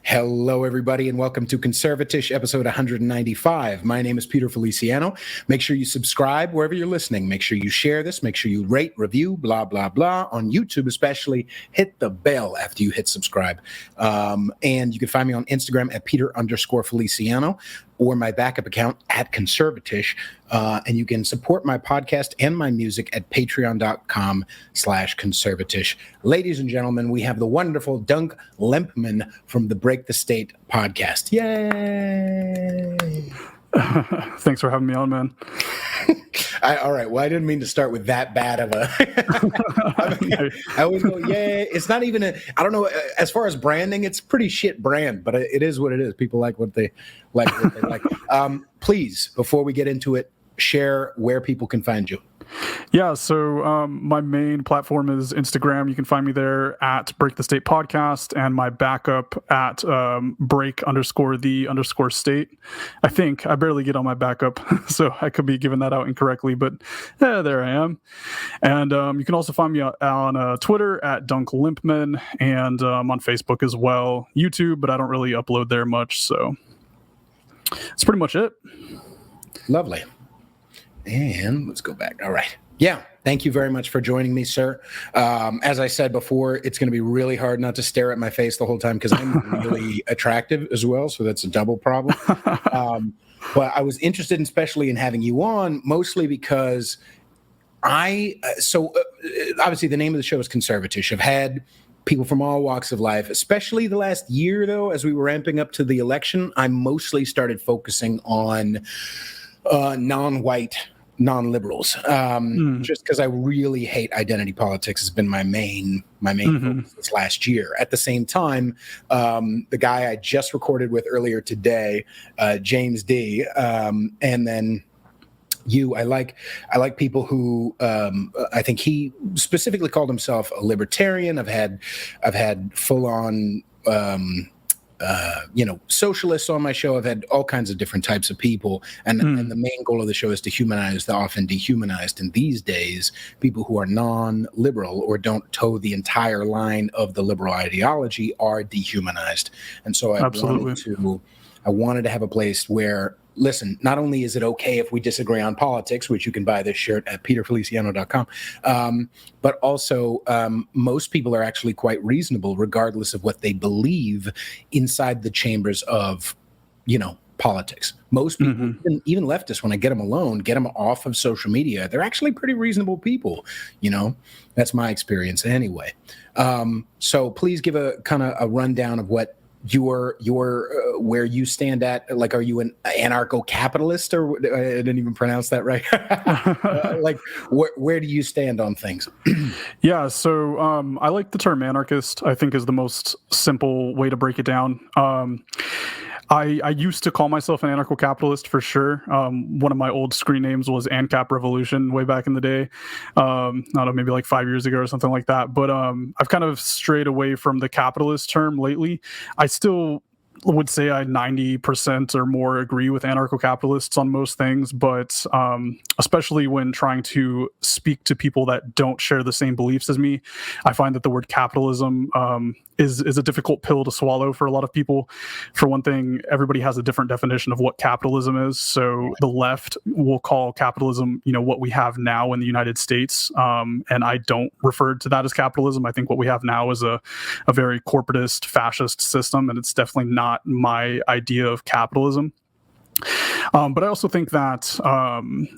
Hello, everybody, and welcome to Conservatish, episode 195. My name is Peter Feliciano. Make sure you subscribe wherever you're listening. Make sure you share this. Make sure you rate, review, blah, blah, blah. On YouTube especially, hit the bell after you hit subscribe. And you can find me on Instagram at Peter_Feliciano or my backup account at Conservatish. And you can support my podcast and my music at patreon.com/Conservatish. Ladies and gentlemen, we have the wonderful Dunc Lempman from the Break the State podcast. Yay! Thanks for having me on, man. All right. Well, I didn't mean to start with that bad of a. I always go, yeah. It's not even I don't know. As far as branding, it's pretty shit brand, but it is what it is. People like what they like. Please, before we get into it, share where people can find you. Yeah, so my main platform is Instagram. You can find me there at Break the State Podcast, and my backup at break_the_state. I think I barely get on my backup, so I could be giving that out incorrectly, but there I am. And you can also find me on Twitter at Dunc Lempman, and on Facebook as well, YouTube, but I don't really upload there much, so that's pretty much it. Lovely. And let's go back. All right. Yeah. Thank you very much for joining me, sir. As I said before, it's going to be really hard not to stare at my face the whole time because I'm really attractive as well. So that's a double problem. But I was interested, especially in having you on, mostly because obviously the name of the show is Conservatish. I've had people from all walks of life, especially the last year, though, as we were ramping up to the election. I mostly started focusing on non-white non-liberals, just because I really hate identity politics has been my main focus this last year. At the same time, the guy I just recorded with earlier today, James D, and then you, I like people who I think he specifically called himself a libertarian. I've had full-on socialists on my show. I've had all kinds of different types of people. And the main goal of the show is to humanize the often dehumanized. And these days, people who are non-liberal or don't toe the entire line of the liberal ideology are dehumanized. And so I wanted to have a place where, listen, not only is it okay if we disagree on politics, which you can buy this shirt at peterfeliciano.com, but also most people are actually quite reasonable regardless of what they believe inside the chambers of, politics. Most people, even leftists, when I get them alone, get them off of social media, they're actually pretty reasonable people. That's my experience anyway. So please give a kind of a rundown of what your where you stand at. Like, are you an anarcho-capitalist, or I didn't even pronounce that right? Where do you stand on things? Yeah, so I like the term anarchist. I think is the most simple way to break it down. I used to call myself an anarcho-capitalist for sure. One of my old screen names was ANCAP Revolution way back in the day. I don't know, maybe like 5 years ago or something like that. But I've kind of strayed away from the capitalist term lately. I still would say I 90% or more agree with anarcho-capitalists on most things, but especially when trying to speak to people that don't share the same beliefs as me, I find that the word capitalism is a difficult pill to swallow for a lot of people. For one thing, everybody has a different definition of what capitalism is. So the left will call capitalism, what we have now in the United States, and I don't refer to that as capitalism. I think what we have now is a very corporatist, fascist system, and it's definitely not my idea of capitalism. But I also think that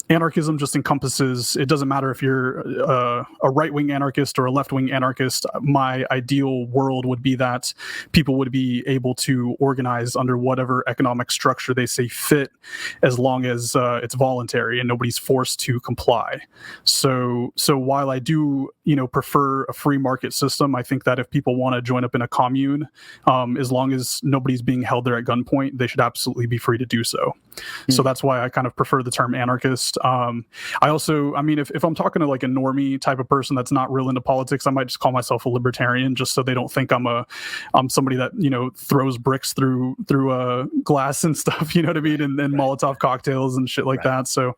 anarchism just encompasses, it doesn't matter if you're a right-wing anarchist or a left-wing anarchist. My ideal world would be that people would be able to organize under whatever economic structure they say fit, as long as it's voluntary and nobody's forced to comply. So while I do, prefer a free market system, I think that if people want to join up in a commune, as long as nobody's being held there at gunpoint, they should absolutely be free to do so. So that's why I kind of prefer the term anarchist. I also, if I'm talking to like a normie type of person that's not real into politics, I might just call myself a libertarian, just so they don't think I'm somebody that, throws bricks through glass and stuff, you know what I mean? And Molotov cocktails and shit like that. So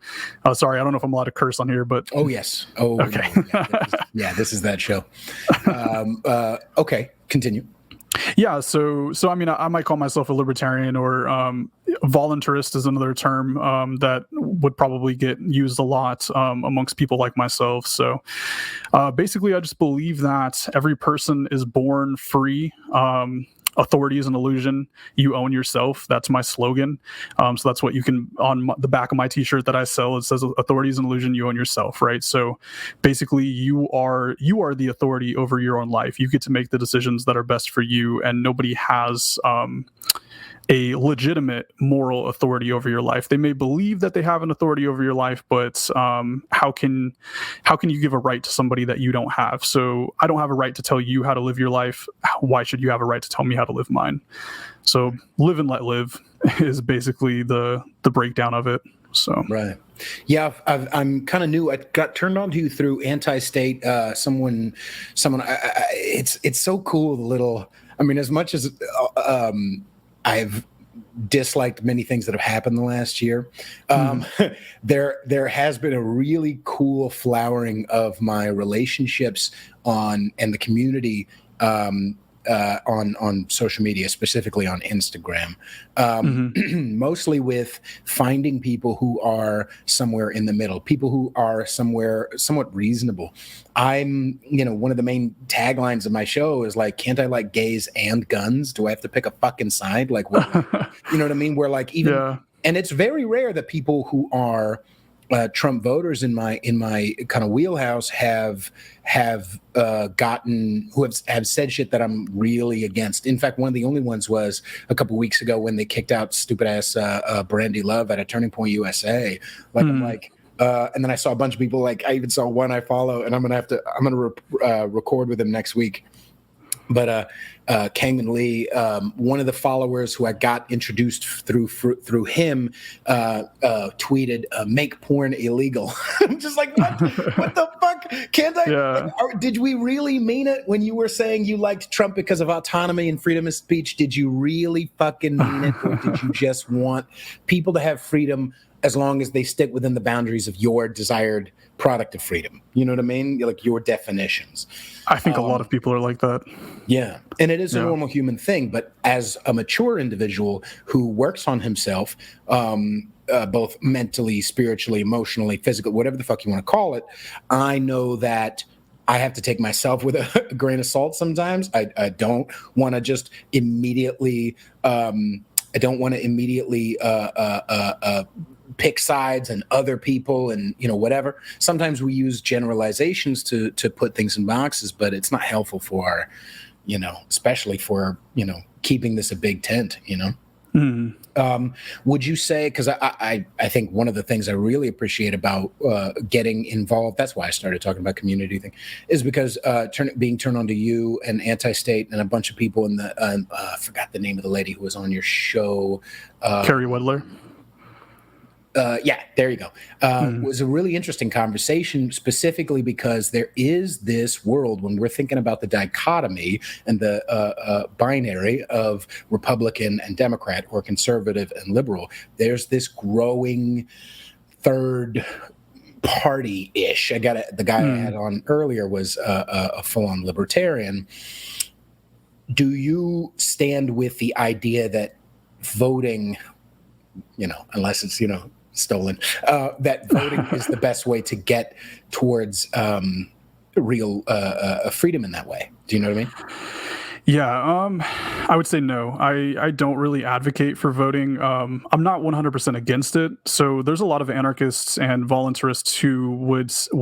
sorry, I don't know if I'm allowed to curse on here, but. Oh, yes. Oh, okay. No, yeah, this is that show. Okay, continue. Yeah, so I mean, I might call myself a libertarian, or voluntarist is another term that would probably get used a lot amongst people like myself. So basically, I just believe that every person is born free. Authority is an illusion. You own yourself. That's my slogan. So that's what you can, on the back of my t-shirt that I sell, it says authority is an illusion. You own yourself, right? So basically you are the authority over your own life. You get to make the decisions that are best for you, and nobody has a legitimate moral authority over your life. They may believe that they have an authority over your life, but how can you give a right to somebody that you don't have? So I don't have a right to tell you how to live your life. Why should you have a right to tell me how to live mine? So live and let live is basically the breakdown of it. So right, yeah, I'm kind of new. I got turned on to you through Anti-State. Someone. It's so cool. The little. I mean, as much as I've disliked many things that have happened the last year, there has been a really cool flowering of my relationships and the community on social media, specifically on Instagram, mostly with finding people who are somewhere in the middle, people who are somewhere somewhat reasonable. One of the main taglines of my show is like, can't I like gays and guns? Do I have to pick a fucking side? Like, what, you know what I mean? Where like even, yeah. And it's very rare that people who are Trump voters in my kind of wheelhouse have said shit that I'm really against. In fact, one of the only ones was a couple weeks ago when they kicked out stupid ass Brandy Love at a Turning Point USA. Like I'm like, and then I saw a bunch of people. Like I even saw one I follow, and I'm gonna record with him next week. But Kangman Lee, one of the followers who I got introduced through him, tweeted, "Make porn illegal." I'm just like, what the fuck? Can't I? Yeah. Did we really mean it when you were saying you liked Trump because of autonomy and freedom of speech? Did you really fucking mean it, or did you just want people to have freedom as long as they stick within the boundaries of your desired product of freedom? You know what I mean? Like your definitions. I think a lot of people are like that. Yeah. And it is a normal human thing. But as a mature individual who works on himself, both mentally, spiritually, emotionally, physically, whatever the fuck you want to call it, I know that I have to take myself with a grain of salt sometimes. I don't want to just immediately pick sides and other people and whatever. Sometimes we use generalizations to put things in boxes, but it's not helpful for especially for keeping this a big tent. Would you say, because I think one of the things I really appreciate about getting involved, that's why I started talking about community thing, is because being turned on to you and Anti-State and a bunch of people in the I forgot the name of the lady who was on your show, Carrie Wedler. Yeah, there you go. Was a really interesting conversation, specifically because there is this world when we're thinking about the dichotomy and the binary of Republican and Democrat or conservative and liberal. There's this growing third party-ish. The guy I had on earlier was a full-on libertarian. Do you stand with the idea that voting, unless it's, stolen, that voting is the best way to get towards real freedom in that way? Do you know what I mean? Yeah, I would say no. I don't really advocate for voting. I'm not 100% against it. So there's a lot of anarchists and voluntarists who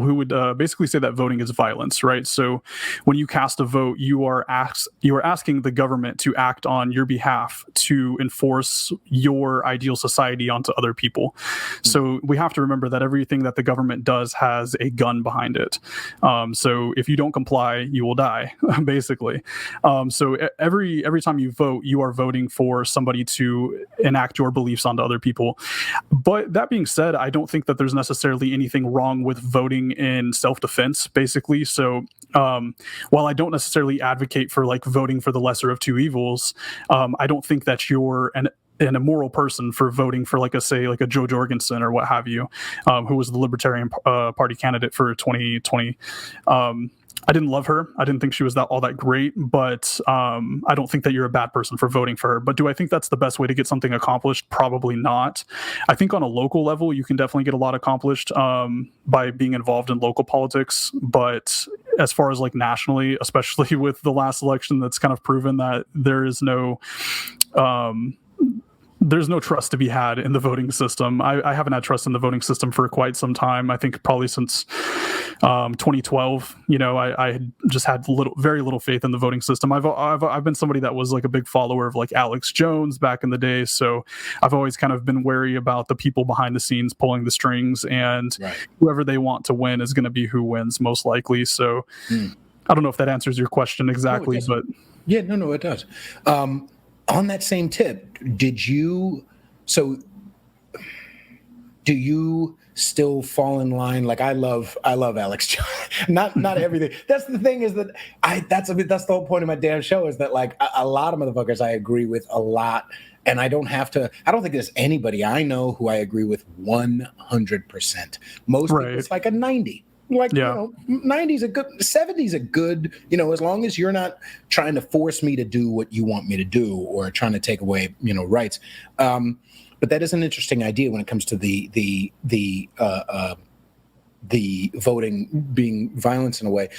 would basically say that voting is violence, right? So when you cast a vote, you are asking the government to act on your behalf to enforce your ideal society onto other people. So we have to remember that everything that the government does has a gun behind it. So if you don't comply, you will die, basically. So every time you vote, you are voting for somebody to enact your beliefs onto other people. But that being said, I don't think that there's necessarily anything wrong with voting in self-defense, basically. So while I don't necessarily advocate for like voting for the lesser of two evils, I don't think that you're an immoral person for voting for like a Joe Jorgensen or what have you, who was the Libertarian Party candidate for 2020. I didn't love her. I didn't think she was all that great, but I don't think that you're a bad person for voting for her. But do I think that's the best way to get something accomplished? Probably not. I think on a local level, you can definitely get a lot accomplished by being involved in local politics. But as far as like nationally, especially with the last election, that's kind of proven that there's no trust to be had in the voting system. I haven't had trust in the voting system for quite some time. I think probably since 2012. I had just had very little faith in the voting system. I've been somebody that was like a big follower of like Alex Jones back in the day, so I've always kind of been wary about the people behind the scenes pulling the strings, and whoever they want to win is going to be who wins most likely. So I don't know if that answers your question exactly, but no, it does. On that same tip, do you still fall in line? Like I love Alex Jones. not everything. That's the thing, is that that's the whole point of my damn show, is that like a lot of motherfuckers I agree with a lot, and I don't think there's anybody I know who I agree with 100%. Most people, it's like a 90. Like, 90's a good, 70's a good, as long as you're not trying to force me to do what you want me to do or trying to take away, rights. But that is an interesting idea when it comes to the voting being violence in a way.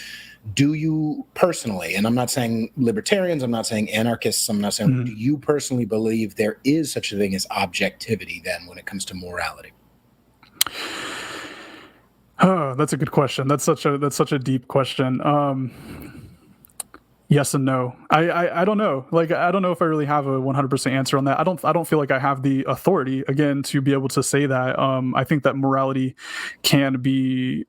Do you personally, and I'm not saying libertarians, I'm not saying anarchists, I'm not saying, do you personally believe there is such a thing as objectivity then when it comes to morality? Oh, that's a good question. That's such a deep question. Yes and no. I don't know. Like, I don't know if I really have a 100% answer on that. I don't feel like I have the authority, again, to be able to say that. I think that morality can be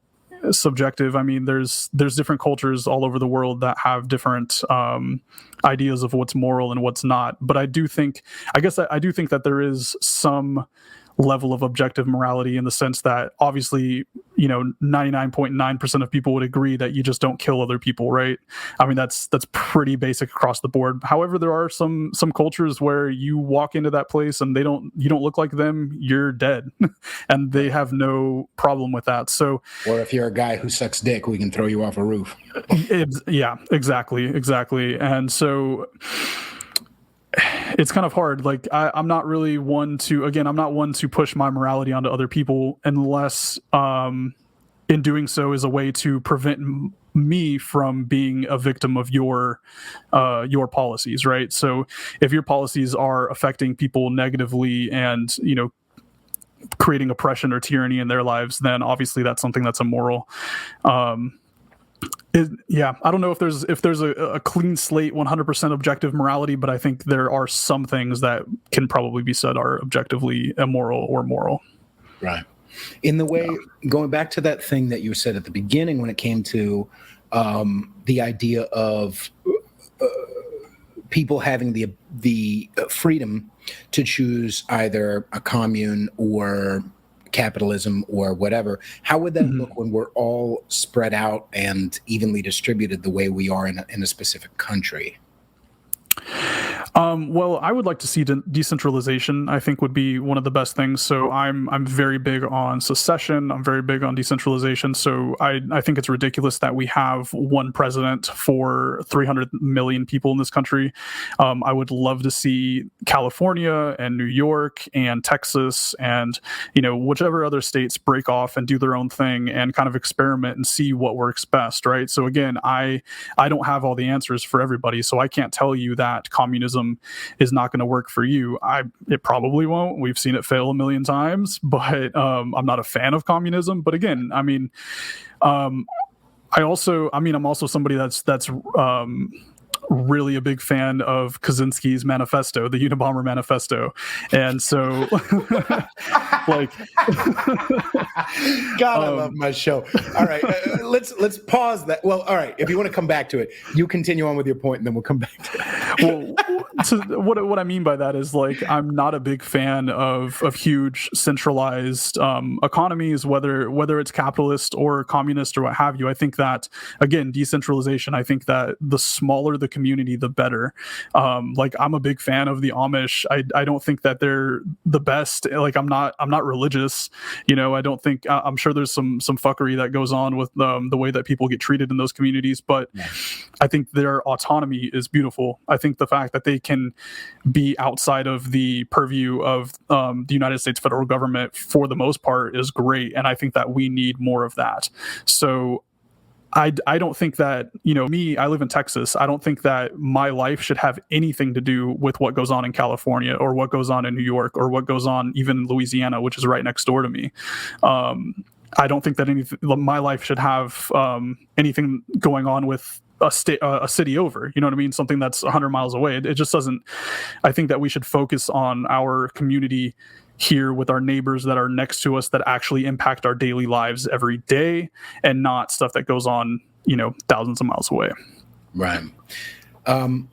subjective. I mean, there's different cultures all over the world that have different ideas of what's moral and what's not. But I do think that there is some level of objective morality, in the sense that obviously 99.9% of people would agree that you just don't kill other people, right? I mean, that's pretty basic across the board. However, there are some cultures where you walk into that place and you don't look like them, you're dead. And they have no problem with that. So, or if you're a guy who sucks dick, we can throw you off a roof. Yeah, exactly. And so it's kind of hard. Like, I'm not really one to push my morality onto other people, unless in doing so is a way to prevent me from being a victim of your policies, right? So if your policies are affecting people negatively and creating oppression or tyranny in their lives, then obviously that's something that's immoral. I don't know if there's a clean slate 100% objective morality, but I think there are some things that can probably be said are objectively immoral or moral. Right. In the way, going back to that thing that you said at the beginning when it came to the idea of people having the freedom to choose either a commune or capitalism or whatever, how would that look when we're all spread out and evenly distributed the way we are in a specific country? Well, I would like to see decentralization. I think would be one of the best things. So I'm very big on secession. I'm very big on decentralization. So I think it's ridiculous that we have one president for 300 million people in this country. I would love to see California and New York and Texas and whichever other states break off and do their own thing and kind of experiment and see what works best, right? So again, I don't have all the answers for everybody, so I can't tell you that communism is not going to work for you. It probably won't. We've seen it fail a million times, but I'm not a fan of communism. But again, I mean, I'm also somebody that's really a big fan of Kaczynski's manifesto, the Unabomber manifesto. And so like God, I love my show. All right, let's pause that. Well, all right, if you want to come back to it, you continue on with your point and then we'll come back to it. Well, so what I mean by that is, like, I'm not a big fan of huge centralized economies, whether it's capitalist or communist or what have you. I think that, again, decentralization, I think that the smaller the community, the better. Like, I'm a big fan of the Amish. I don't think that they're the best. Like, I'm not religious, I don't think, I'm sure there's some fuckery that goes on with the way that people get treated in those communities, but I think their autonomy is beautiful. I think the fact that they can be outside of the purview of the United States federal government for the most part is great, and I think that we need more of that. So I don't think that, I live in Texas. I don't think that my life should have anything to do with what goes on in California or what goes on in New York or what goes on even in Louisiana, which is right next door to me. I don't think that my life should have anything going on with a city over, you know what I mean? Something that's 100 miles away. It just doesn't. I think that we should focus on our community here with our neighbors that are next to us that actually impact our daily lives every day, and not stuff that goes on, thousands of miles away. Right.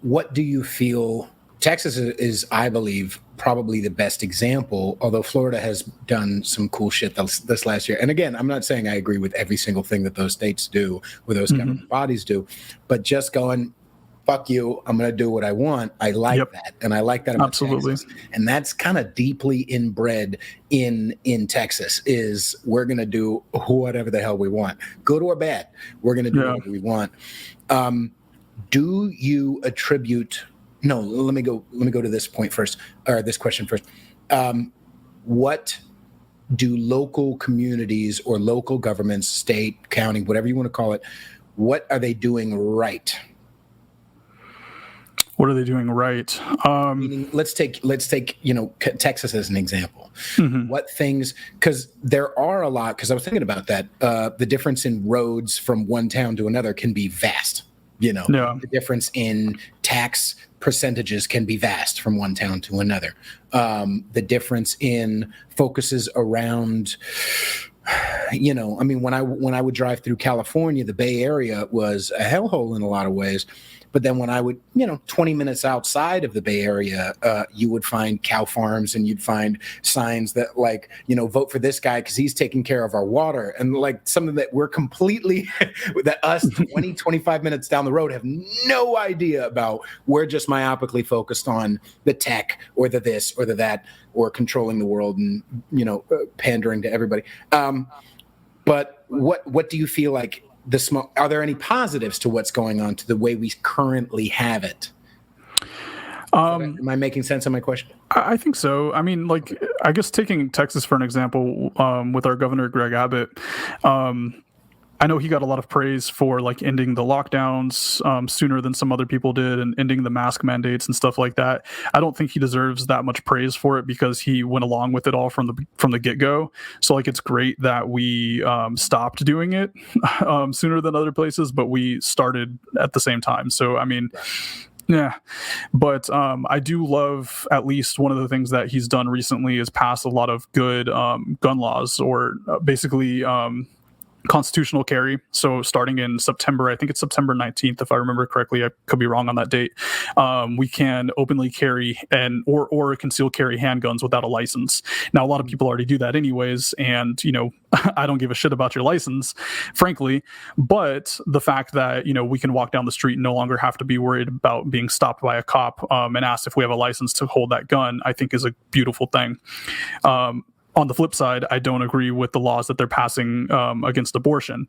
What do you feel? Texas is, I believe, probably the best example, although Florida has done some cool shit this last year. And again, I'm not saying I agree with every single thing that those states do or those government bodies do, but just going, fuck you, I'm going to do what I want. I like that. And I like that about Texas. And that's kind of deeply inbred in Texas, is we're going to do whatever the hell we want. Good or bad, we're going to do whatever we want. Do you attribute... No, let me go to this point first, or this question first. What do local communities or local governments, state, county, whatever you want to call it, what are they doing right? What are they doing right? Meaning, let's take Texas as an example. What things? Because there are a lot. Because I was thinking about that. The difference in roads from one town to another can be vast. The difference in tax percentages can be vast from one town to another. The difference in focuses around, when I would drive through California, the Bay Area was a hellhole in a lot of ways. But then when I would, 20 minutes outside of the Bay Area, you would find cow farms, and you'd find signs that, like, vote for this guy because he's taking care of our water. And like something that we're completely, that us 20, 25 minutes down the road have no idea about. We're just myopically focused on the tech or the this or the that, or controlling the world and, pandering to everybody. But what do you feel like? Are there any positives to what's going on, to the way we currently have it? Am I making sense of my question? I think so. I mean, like, I guess taking Texas for an example, with our governor, Greg Abbott, I know he got a lot of praise for, like, ending the lockdowns sooner than some other people did, and ending the mask mandates and stuff like that. I don't think he deserves that much praise for it, because he went along with it all from the get-go. So, like, it's great that we stopped doing it sooner than other places, but we started at the same time. So, I mean, yeah, but I do love, at least one of the things that he's done recently is pass a lot of good gun laws, or basically constitutional carry. So starting in September, I think it's September 19th, if I remember correctly, I could be wrong on that date, we can openly carry or conceal carry handguns without a license. Now, a lot of people already do that anyways, and I don't give a shit about your license, frankly, but the fact that we can walk down the street and no longer have to be worried about being stopped by a cop and asked if we have a license to hold that gun, I think is a beautiful thing. On the flip side, I don't agree with the laws that they're passing against abortion.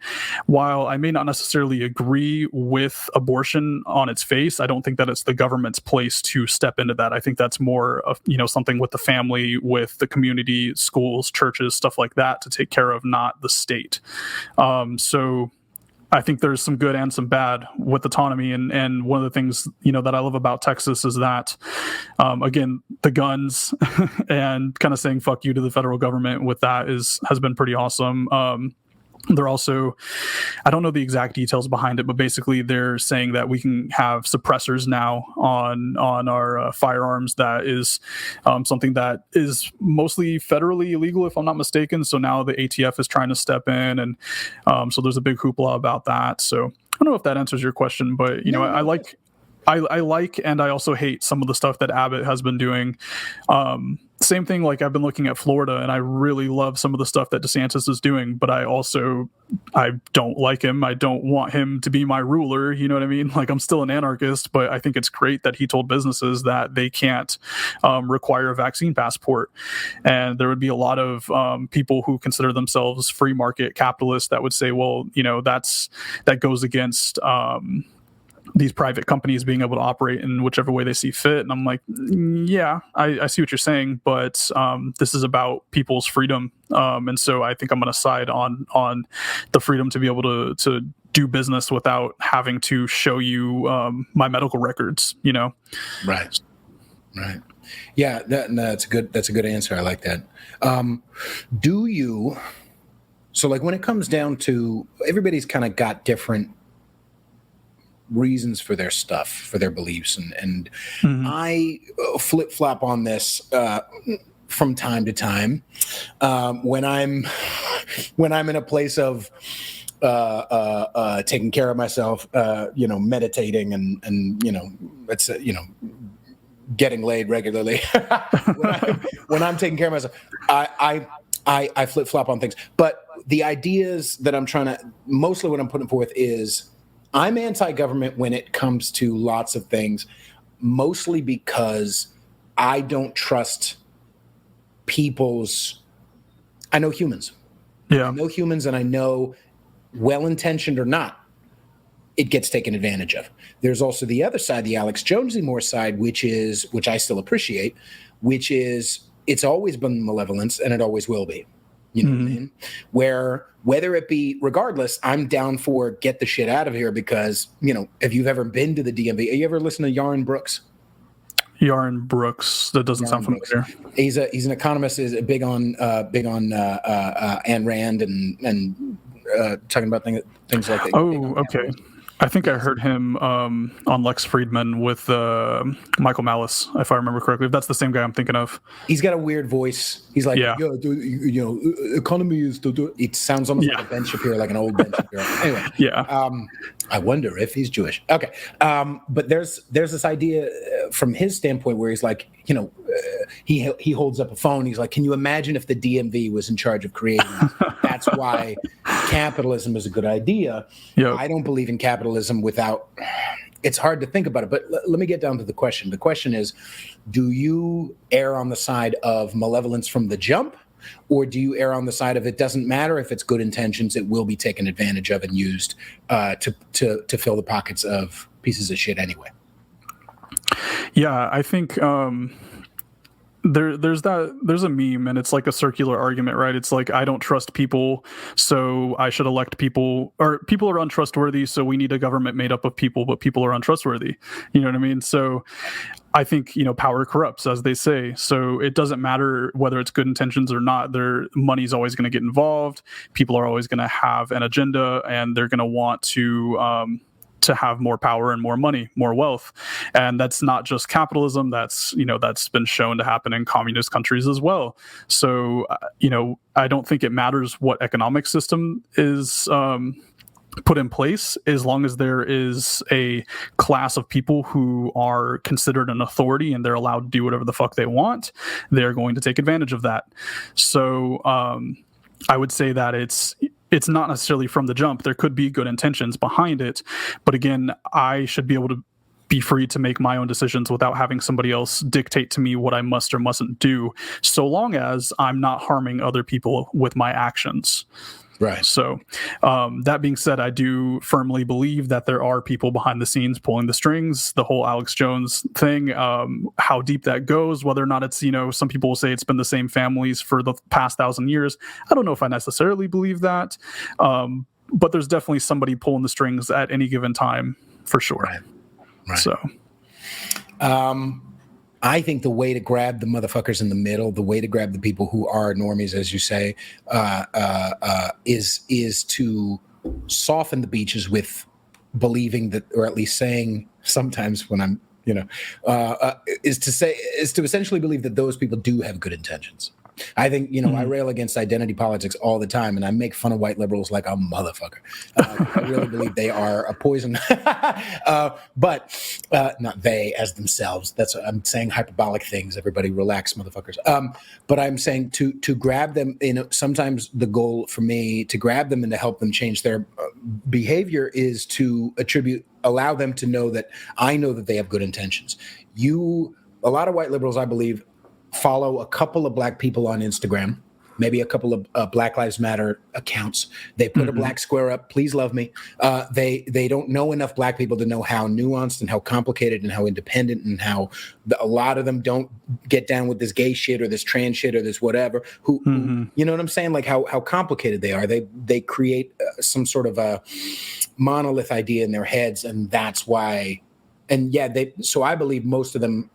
While I may not necessarily agree with abortion on its face, I don't think that it's the government's place to step into that. I think that's more of, something with the family, with the community, schools, churches, stuff like that to take care of, not the state. So I think there's some good and some bad with autonomy. And one of the things, that I love about Texas is that, again, the guns and kind of saying fuck you to the federal government with that has been pretty awesome. They're also, I don't know the exact details behind it, but basically they're saying that we can have suppressors now on our firearms. That is something that is mostly federally illegal, if I'm not mistaken. So now the ATF is trying to step in, and so there's a big hoopla about that. So I don't know if that answers your question, but I like I like and I also hate some of the stuff that Abbott has been doing. Same thing, like I've been looking at Florida and I really love some of the stuff that DeSantis is doing, but I don't like him. I don't want him to be my ruler. You know what I mean? Like, I'm still an anarchist, but I think it's great that he told businesses that they can't require a vaccine passport. And there would be a lot of people who consider themselves free market capitalists that would say, well, that goes against these private companies being able to operate in whichever way they see fit. And I'm like, yeah, I see what you're saying, but this is about people's freedom. And so I think I'm going to side on the freedom to be able to do business without having to show you my medical records, Right. Yeah, that's a good answer. I like that. So like when it comes down to, everybody's kind of got different reasons for their stuff, for their beliefs, and I flip-flop on this from time to time when I'm in a place of taking care of myself, meditating and it's getting laid regularly. when I'm taking care of myself, I flip-flop on things. But the ideas that I'm trying to, mostly what I'm putting forth is, I'm anti-government when it comes to lots of things, mostly because I don't trust I know humans. Yeah. I know humans, and I know, well-intentioned or not, it gets taken advantage of. There's also the other side, the Alex Jonesy Moore side, which I still appreciate, which is it's always been malevolence and it always will be. You know what I mean? Whether it be, regardless, I'm down for get the shit out of here because, if you've ever been to the DMV, you ever listen to Yaron Brooks? Yaron Brooks, that doesn't sound familiar. He's an economist, is big on Ayn Rand and talking about things like that. Oh, okay. I think I heard him on Lex Friedman with Michael Malice, if I remember correctly. If that's the same guy I'm thinking of. He's got a weird voice. He's like, economy is to. It sounds almost like a Ben Shapiro, like an old Ben Shapiro. Anyway, I wonder if he's Jewish. Okay, but there's this idea from his standpoint where he's like, he holds up a phone. He's like, can you imagine if the DMV was in charge of creating this? That's why capitalism is a good idea. Yep. I don't believe in capitalism without. It's hard to think about it, but let me get down to the question. The question is, do you err on the side of malevolence from the jump, or do you err on the side of it doesn't matter if it's good intentions, it will be taken advantage of and used to fill the pockets of pieces of shit anyway? Yeah, I think there's a meme, and it's like a circular argument, right? It's like, I don't trust people, so I should elect people, or people are untrustworthy, so we need a government made up of people, but people are untrustworthy. You know what I mean? So I think, power corrupts, as they say. So it doesn't matter whether it's good intentions or not. Their money's always going to get involved. People are always going to have an agenda, and they're going to want to have more power and more money, more wealth. And that's not just capitalism. That's been shown to happen in communist countries as well. So, I don't think it matters what economic system is put in place, as long as there is a class of people who are considered an authority and they're allowed to do whatever the fuck they want, they're going to take advantage of that. So I would say that it's not necessarily from the jump. There could be good intentions behind it. But again, I should be able to be free to make my own decisions without having somebody else dictate to me what I must or mustn't do, so long as I'm not harming other people with my actions. Right. So that being said, I do firmly believe that there are people behind the scenes pulling the strings. The whole Alex Jones thing, how deep that goes, whether or not it's, some people will say it's been the same families for the past 1,000 years. I don't know if I necessarily believe that. But there's definitely somebody pulling the strings at any given time, for sure. Right. So. I think the way to grab the motherfuckers in the middle, the way to grab the people who are normies, as you say, is to soften the beaches with believing that, or at least saying sometimes when I'm, is to essentially believe that those people do have good intentions. I think, I rail against identity politics all the time, and I make fun of white liberals like a motherfucker. I really believe they are a poison. But not they as themselves. I'm saying hyperbolic things. Everybody relax, motherfuckers. But I'm saying to grab them, sometimes the goal for me to grab them and to help them change their behavior is to allow them to know that I know that they have good intentions. A lot of white liberals, I believe, follow a couple of black people on Instagram, maybe a couple of Black Lives Matter accounts. They put a black square up, please love me. They don't know enough black people to know how nuanced and how complicated and how independent and how a lot of them don't get down with this gay shit or this trans shit or this whatever, who you know what I'm saying? Like how complicated they are. They create some sort of a monolith idea in their heads, and that's why. And so I believe most of them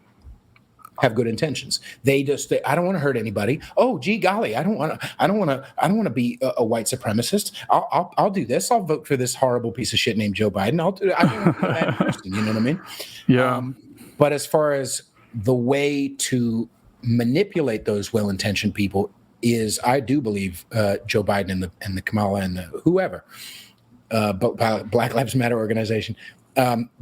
have good intentions. I don't want to hurt anybody. Oh, gee golly, I don't want to be a white supremacist. I'll do this. I'll vote for this horrible piece of shit named Joe Biden. I don't want to be that person. You know what I mean? Yeah. But as far as the way to manipulate those well-intentioned people is, I do believe Joe Biden and the Kamala and the whoever, Black Lives Matter organization,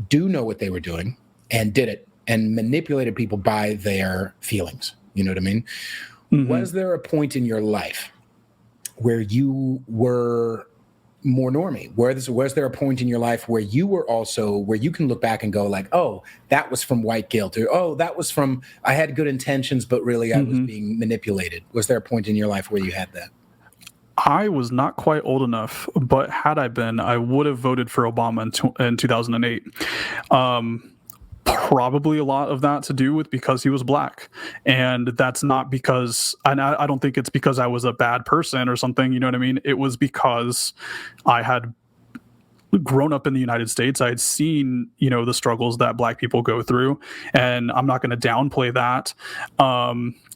do know what they were doing and did it and manipulated people by their feelings. You know what I mean? Was there a point in your life where you were more normie? Was there a point in your life where you were also, where you can look back and go like, oh, that was from white guilt, or oh, that was from, I had good intentions, but really I was being manipulated? Was there a point in your life where you had that? I was not quite old enough, but had I been, I would have voted for Obama in 2008. Probably a lot of that to do with because he was black. And that's not because, and I don't think it's because I was a bad person or something, you know what I mean? It was because I had grown up in the United States. I had seen, the struggles that black people go through, and I'm not going to downplay that.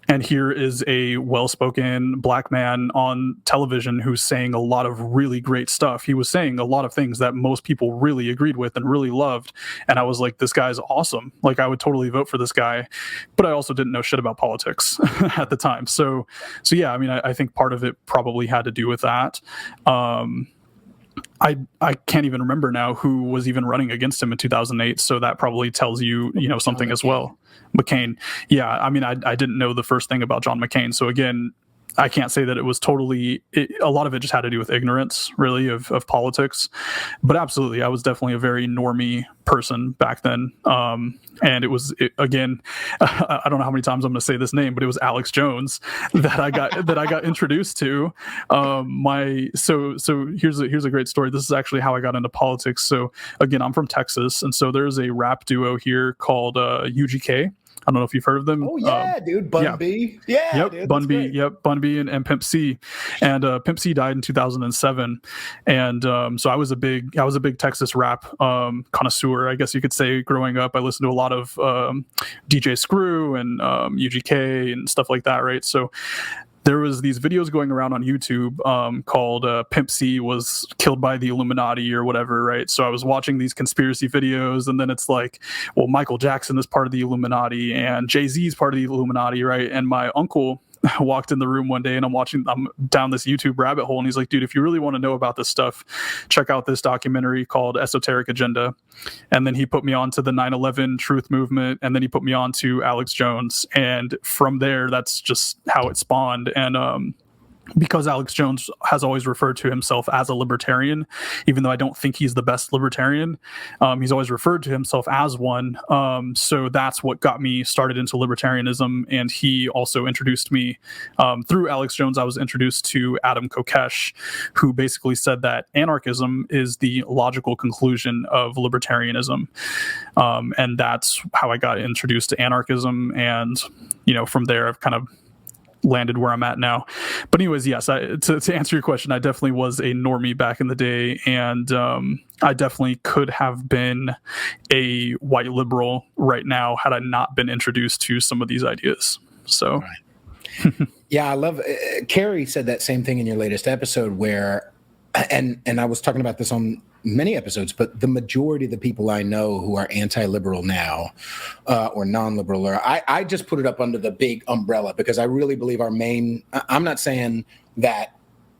And here is a well-spoken black man on television who's saying a lot of really great stuff. He was saying a lot of things that most people really agreed with and really loved. And I was like, this guy's awesome. Like, I would totally vote for this guy. But I also didn't know shit about politics at the time. So yeah, I mean, I think part of it probably had to do with that. I can't even remember now who was even running against him in 2008. So that probably tells you, something as well. McCain. Yeah. I mean, I didn't know the first thing about John McCain. So again, I can't say that it was totally, a lot of it just had to do with ignorance, really, of politics. But absolutely, I was definitely a very normie person back then. And it was, again, I don't know how many times I'm going to say this name, but it was Alex Jones that I got introduced to. So here's a great story. This is actually how I got into politics. So again, I'm from Texas, and so there's a rap duo here called UGK. I don't know if you've heard of them. Oh yeah, dude, Bun B. Yeah, yep, dude, Bun B. Yep, Bun B and Pimp C. And Pimp C died in 2007. And so I was a big Texas rap connoisseur, I guess you could say. Growing up, I listened to a lot of DJ Screw and UGK and stuff like that, right? So there was these videos going around on YouTube called Pimp C was killed by the Illuminati or whatever, right? So I was watching these conspiracy videos, and then it's like, well, Michael Jackson is part of the Illuminati and Jay-Z is part of the Illuminati, right? And my uncle walked in the room one day, and I'm down this YouTube rabbit hole, and he's like, dude, if you really want to know about this stuff, check out this documentary called Esoteric Agenda. And then he put me on to the 9/11 Truth Movement, and then he put me on to Alex Jones. And from there, that's just how it spawned. And because Alex Jones has always referred to himself as a libertarian, even though I don't think he's the best libertarian, he's always referred to himself as one. So that's what got me started into libertarianism. And he also introduced me, through Alex Jones, I was introduced to Adam Kokesh, who basically said that anarchism is the logical conclusion of libertarianism. And that's how I got introduced to anarchism. And, from there, I've kind of landed where I'm at now. But anyways, yes, to answer your question, I definitely was a normie back in the day, and I definitely could have been a white liberal right now had I not been introduced to some of these ideas. So right. Yeah, I love Carrie said that same thing in your latest episode, where and I was talking about this on many episodes, but the majority of the people I know who are anti-liberal now or non-liberal, or I just put it up under the big umbrella because I really believe I'm not saying that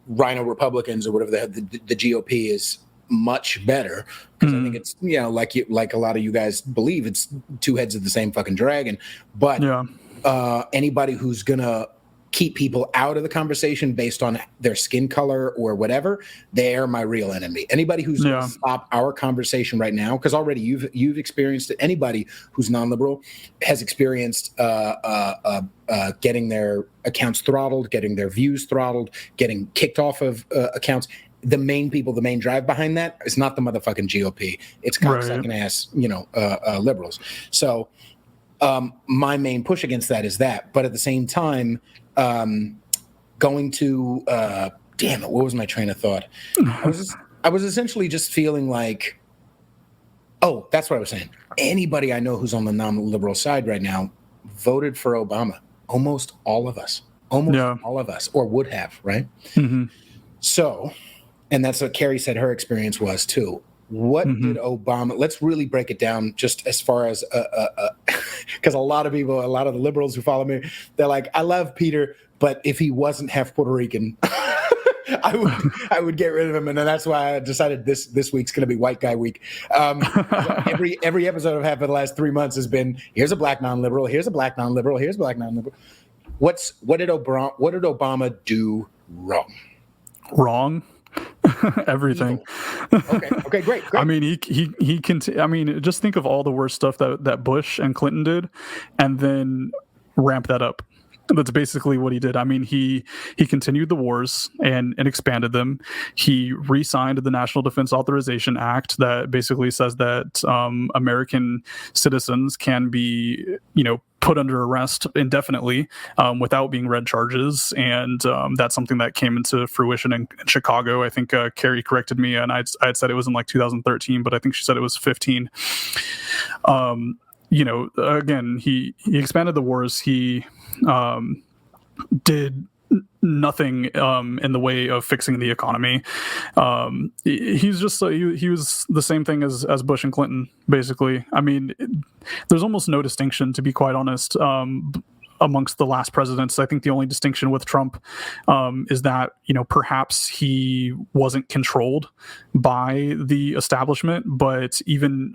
Rhino Republicans or whatever the GOP is much better, because I think it's, like a lot of you guys believe, it's two heads of the same fucking dragon. But anybody who's gonna keep people out of the conversation based on their skin color or whatever, they're my real enemy. Anybody who's going to stop our conversation right now, because already you've experienced it. Anybody who's non-liberal has experienced getting their accounts throttled, getting their views throttled, getting kicked off of accounts. The main drive behind that is not the motherfucking GOP. It's cocksucking ass, liberals. So my main push against that is that. But at the same time, going to damn it, what was my train of thought? I was essentially just feeling like, oh, that's what I was saying. Anybody I know who's on the non-liberal side right now voted for Obama. Almost all of us, or would have, right? Mm-hmm. So, and that's what Carrie said her experience was too. What did Obama? Let's really break it down, just as far as because a lot of the liberals who follow me, they're like, I love Peter, but if he wasn't half Puerto Rican, I would get rid of him, and then that's why I decided this week's going to be White Guy Week. Every episode I've had for the last 3 months has been, here's a black non-liberal, here's a black non-liberal, here's a black non-liberal. What did Obama do wrong? Wrong. Everything. Okay, great. I mean, he can. I mean, just think of all the worst stuff that Bush and Clinton did, and then ramp that up. That's basically what he did. I mean, he continued the wars and expanded them. He re-signed the National Defense Authorization Act that basically says that American citizens can be, put under arrest indefinitely without being read charges. And that's something that came into fruition in Chicago. I think Carrie corrected me, and I had said it was in like 2013, but I think she said it was 15. Again, he expanded the wars. He did nothing in the way of fixing the economy. He's just he was the same thing as Bush and Clinton, basically. I mean, there's almost no distinction, to be quite honest, amongst the last presidents. I think the only distinction with Trump is that, perhaps he wasn't controlled by the establishment, but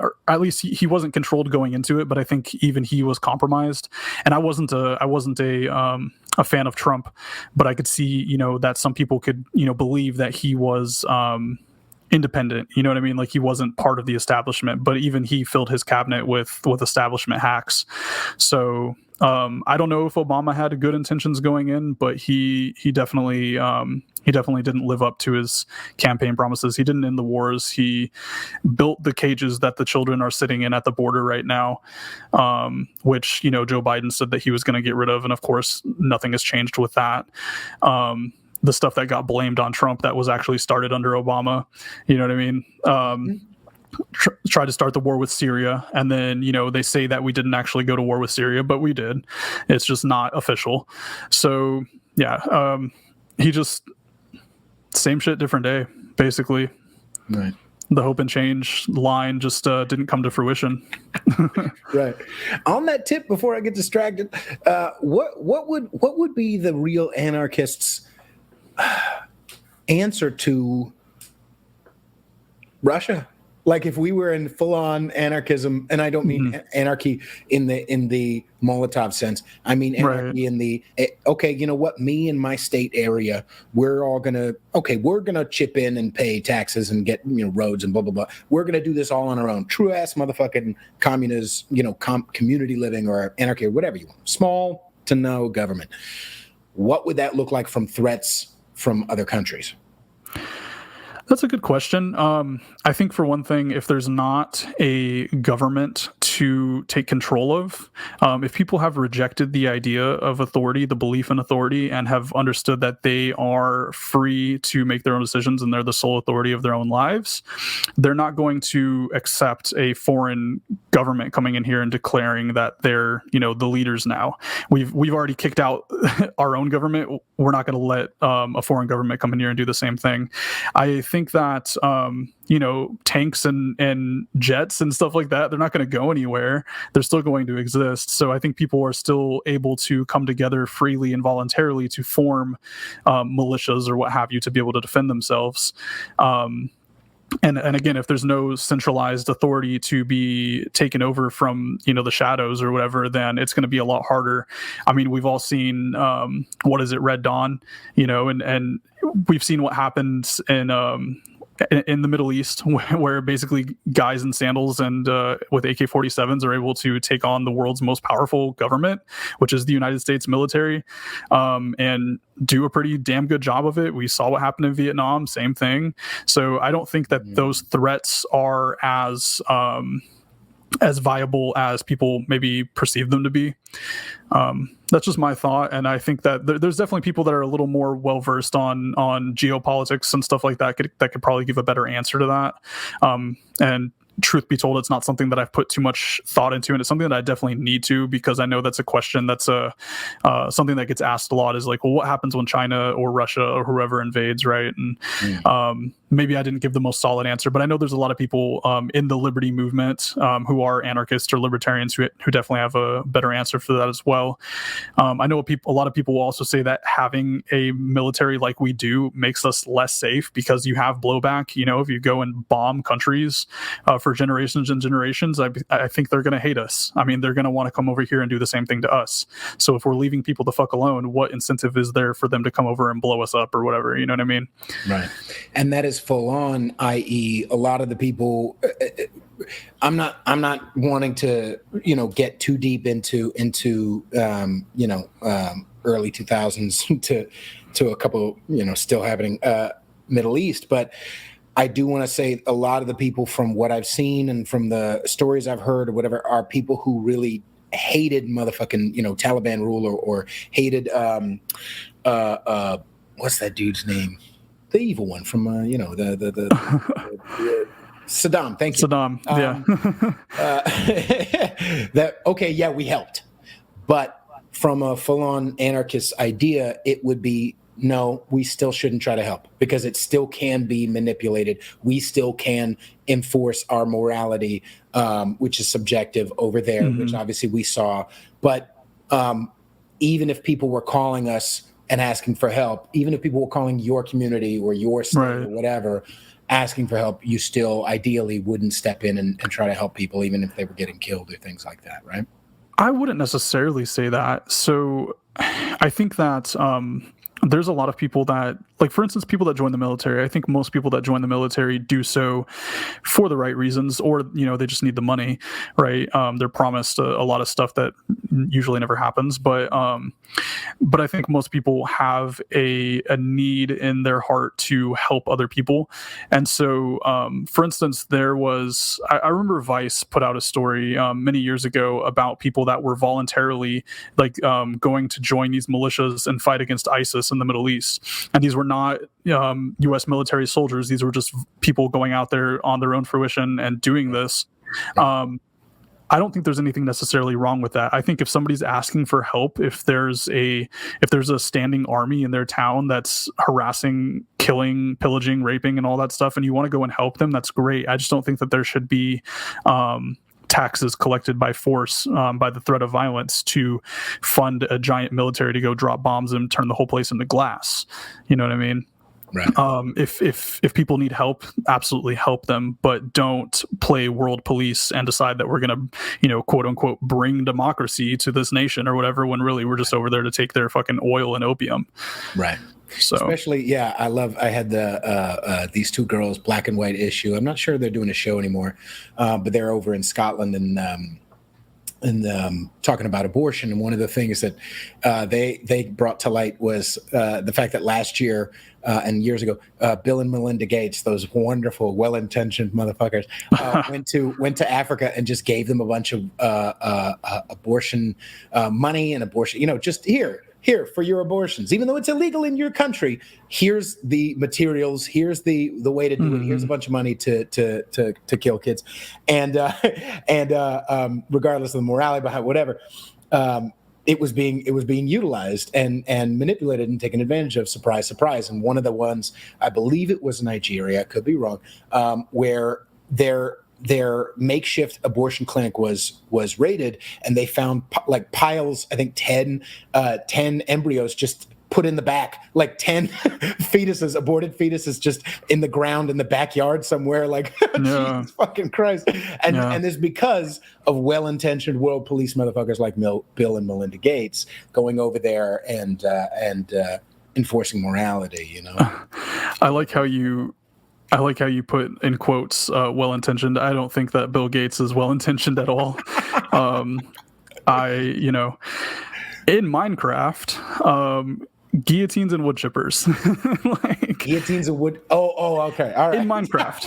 or at least he wasn't controlled going into it. But I think even he was compromised. And I wasn't a fan of Trump, but I could see, that some people could, believe that he was independent, you know what I mean? Like, he wasn't part of the establishment, but even he filled his cabinet with establishment hacks. So I don't know if Obama had good intentions going in, but he definitely didn't live up to his campaign promises. He didn't end the wars. He built the cages that the children are sitting in at the border right now, which, Joe Biden said that he was going to get rid of. And of course, nothing has changed with that. The stuff that got blamed on Trump that was actually started under Obama, you know what I mean? Tried to start the war with Syria, and then they say that we didn't actually go to war with Syria, but we did. It's just not official. So he just same shit, different day, basically. Right. The hope and change line just didn't come to fruition. Right. On that tip, before I get distracted, what would be the real anarchists' answer to Russia? Like, if we were in full-on anarchism, and I don't mean anarchy in the Molotov sense. I mean anarchy in the you know what? Me and my state area, we're gonna chip in and pay taxes and get roads and blah blah blah. We're gonna do this all on our own. True ass motherfucking communist, community living or anarchy or whatever you want. Small to no government. What would that look like from threats from other countries? That's a good question. I think for one thing, if there's not a government to take control of, if people have rejected the idea of authority, the belief in authority, and have understood that they are free to make their own decisions and they're the sole authority of their own lives, they're not going to accept a foreign government coming in here and declaring that they're, the leaders now. We've already kicked out our own government. We're not going to let a foreign government come in here and do the same thing. I think that tanks and jets and stuff like that, they're not going to go anywhere. They're still going to exist. So I think people are still able to come together freely and voluntarily to form militias or what have you to be able to defend themselves. And again, if there's no centralized authority to be taken over from, the shadows or whatever, then it's going to be a lot harder. I mean, we've all seen, Red Dawn, and we've seen what happens in the Middle East, where basically guys in sandals and with AK-47s are able to take on the world's most powerful government, which is the United States military, and do a pretty damn good job of it. We saw what happened in Vietnam, same thing. So I don't think that those threats are as viable as people maybe perceive them to be. That's just my thought, and I think that there's definitely people that are a little more well versed on geopolitics and stuff like that that could probably give a better answer to that. And truth be told, it's not something that I've put too much thought into, and it's something that I definitely need to, because I know that's a question that's something that gets asked a lot, is like, well, what happens when China or Russia or whoever invades, right? And maybe I didn't give the most solid answer, but I know there's a lot of people in the liberty movement who are anarchists or libertarians who definitely have a better answer for that as well. I know a lot of people will also say that having a military like we do makes us less safe, because you have blowback. If you go and bomb countries for generations and generations, I think they're going to hate us. I mean, they're going to want to come over here and do the same thing to us. So if we're leaving people the fuck alone, what incentive is there for them to come over and blow us up or whatever? You know what I mean? Right. And that is full on, i.e., a lot of the people. I'm not wanting to get too deep into early 2000s to a couple still happening Middle East, but I do want to say a lot of the people, from what I've seen and from the stories I've heard or whatever, are people who really hated motherfucking Taliban rule or hated what's that dude's name? The evil one from the Saddam. Thank you. Saddam. Yeah. We helped, but from a full-on anarchist idea, it would be, no, we still shouldn't try to help, because it still can be manipulated. We still can enforce our morality, which is subjective over there, which obviously we saw. But even if people were calling us and asking for help, even if people were calling your community or your state or whatever, asking for help, you still ideally wouldn't step in and try to help people, even if they were getting killed or things like that, right? I wouldn't necessarily say that. So I think that there's a lot of people that, like, for instance, people that join the military. I think most people that join the military do so for the right reasons, or they just need the money, right? They're promised a lot of stuff that usually never happens, but I think most people have a need in their heart to help other people. And so, for instance, there was, I remember Vice put out a story many years ago about people that were voluntarily going to join these militias and fight against ISIS in the Middle East. And these were not U.S. military soldiers. These were just people going out there on their own fruition and doing this. I don't think there's anything necessarily wrong with that. I think if somebody's asking for help, if there's a standing army in their town that's harassing, killing, pillaging, raping, and all that stuff, and you want to go and help them, that's great. I just don't think that there should be taxes collected by force, by the threat of violence, to fund a giant military to go drop bombs and turn the whole place into glass. You know what I mean? Right. If people need help, absolutely help them, but don't play world police and decide that we're going to, quote unquote, bring democracy to this nation or whatever, when really we're just over there to take their fucking oil and opium. Right. So especially, I had the these two girls black and white issue. I'm not sure they're doing a show anymore, but they're over in Scotland, and talking about abortion, and one of the things that they brought to light was the fact that last year and years ago, Bill and Melinda Gates, those wonderful, well-intentioned motherfuckers, went to Africa and just gave them a bunch of abortion money and abortion, just here for your abortions, even though it's illegal in your country. Here's the materials. Here's the way to do it. Here's a bunch of money to kill kids, and regardless of the morality behind whatever, it was being utilized and manipulated and taken advantage of. Surprise, surprise. And one of the ones, I believe it was Nigeria, I could be wrong, where their makeshift abortion clinic was raided, and they found like piles, I think 10 embryos just put in the back, like 10 aborted fetuses just in the ground in the backyard somewhere, like Jesus fucking Christ. And it's because of well-intentioned world police motherfuckers like Bill and Melinda Gates going over there and enforcing morality, I like how you put in quotes well-intentioned. I don't think that Bill Gates is well-intentioned at all. In Minecraft, guillotines and wood chippers. Guillotines and wood. Oh, okay. All right. In Minecraft.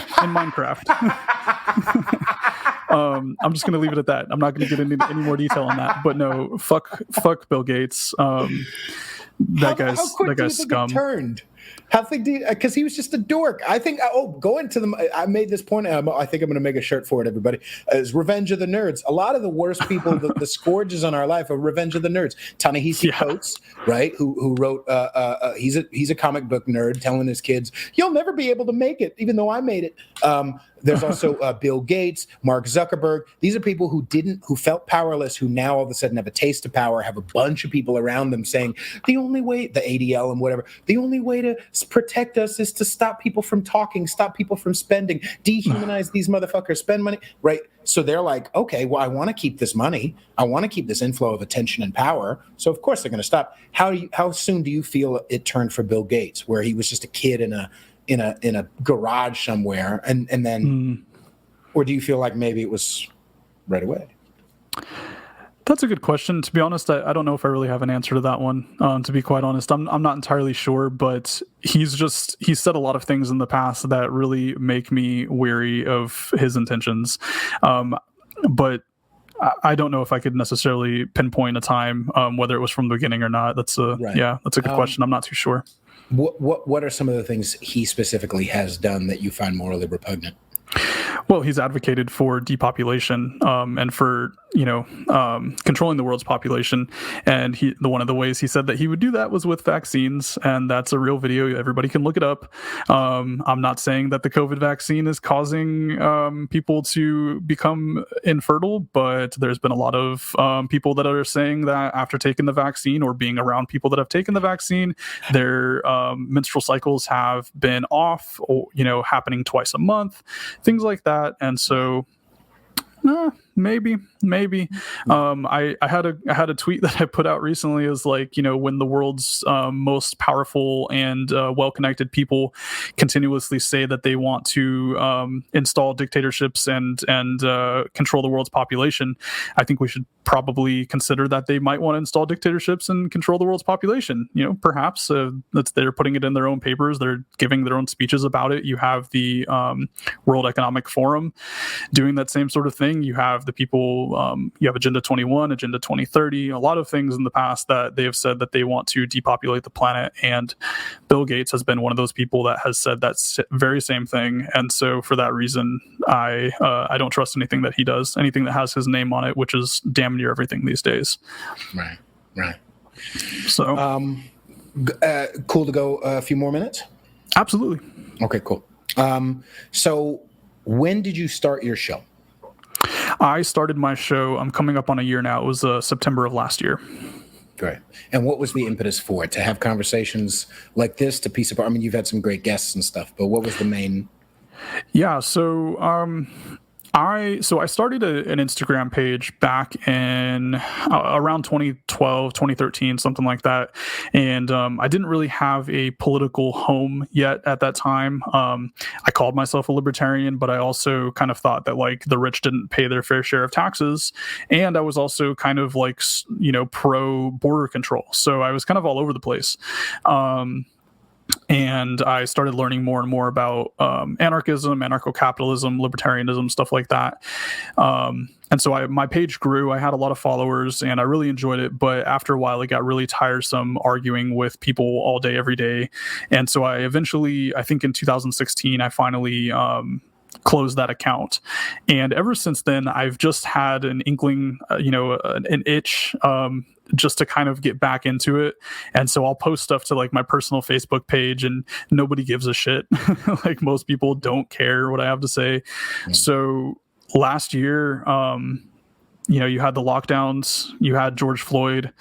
I'm just going to leave it at that. I'm not going to get into any more detail on that. But no, fuck Bill Gates. That guy's scum. Turned? How think because he was just a dork. I think. Going to the. I made this point. I think I'm going to make a shirt for it. Everybody is Revenge of the Nerds. A lot of the worst people, the scourges on our life, are Revenge of the Nerds. Ta-Nehisi Coates, right? Who wrote? He's a comic book nerd telling his kids, "You'll never be able to make it, even though I made it." There's also Bill Gates, Mark Zuckerberg. These are people who felt powerless, who now all of a sudden have a taste of power, have a bunch of people around them saying, the only way, the ADL and whatever, the only way to protect us is to stop people from talking, stop people from spending, dehumanize these motherfuckers, spend money, right? So they're like, okay, well, I want to keep this money. I want to keep this inflow of attention and power. So of course they're going to stop. How soon do you feel it turned for Bill Gates, where he was just a kid in a garage somewhere, and then, or do you feel like maybe it was right away? That's a good question. To be honest, I don't know if I really have an answer to that one. To be quite honest, I'm not entirely sure, but he's said a lot of things in the past that really make me weary of his intentions. But I don't know if I could necessarily pinpoint a time, whether it was from the beginning or not. That's a good question. I'm not too sure. What are some of the things he specifically has done that you find morally repugnant? Well, he's advocated for depopulation and for controlling the world's population. And one of the ways he said that he would do that was with vaccines, and that's a real video. Everybody can look it up. I'm not saying that the COVID vaccine is causing people to become infertile, but there's been a lot of people that are saying that after taking the vaccine or being around people that have taken the vaccine, their menstrual cycles have been off, or happening twice a month, things like that. And so maybe I had a tweet that I put out recently, is like, when the world's most powerful and well-connected people continuously say that they want to install dictatorships and control the world's population, I think we should probably consider that they might want to install dictatorships and control the world's population. Perhaps they're putting it in their own papers, they're giving their own speeches about it. You have the World Economic Forum doing that same sort of thing. You have the people, you have Agenda 21, Agenda 2030, a lot of things in the past that they have said that they want to depopulate the planet. And Bill Gates has been one of those people that has said that very same thing. And so for that reason, I don't trust anything that he does, anything that has his name on it, which is damn near everything these days. Right. So, cool to go a few more minutes? Absolutely. Okay, cool. So when did you start your show? I started my show, I'm coming up on a year now. It was September of last year. Great. And what was the impetus for it? To have conversations like this, to piece apart? I mean, you've had some great guests and stuff, but what was the main? Yeah, so I started an Instagram page back in around 2012, 2013, something like that. And I didn't really have a political home yet at that time. I called myself a libertarian, but I also kind of thought that like the rich didn't pay their fair share of taxes. And I was also kind of like, pro border control. So I was kind of all over the place. And I started learning more and more about anarchism, anarcho-capitalism, libertarianism, stuff like that. And so my page grew. I had a lot of followers, and I really enjoyed it. But after a while, it got really tiresome arguing with people all day, every day. And so I eventually, I think in 2016, I finally closed that account. And ever since then, I've just had an inkling, an itch just to kind of get back into it. And so I'll post stuff to like my personal Facebook page, and nobody gives a shit. Like most people don't care what I have to say. So last year, you had the lockdowns, you had George Floyd,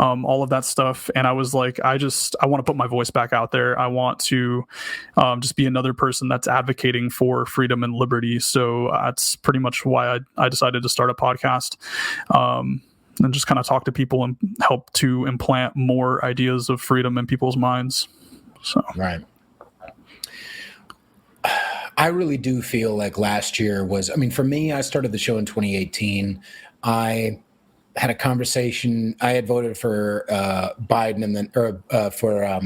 all of that stuff. And I was like, I want to put my voice back out there. I want to just be another person that's advocating for freedom and liberty. So that's pretty much why I decided to start a podcast. And just kind of talk to people and help to implant more ideas of freedom in people's minds. So right. I really do feel like last year was, for me, I started the show in 2018. I had a conversation. I had voted for Biden and then, for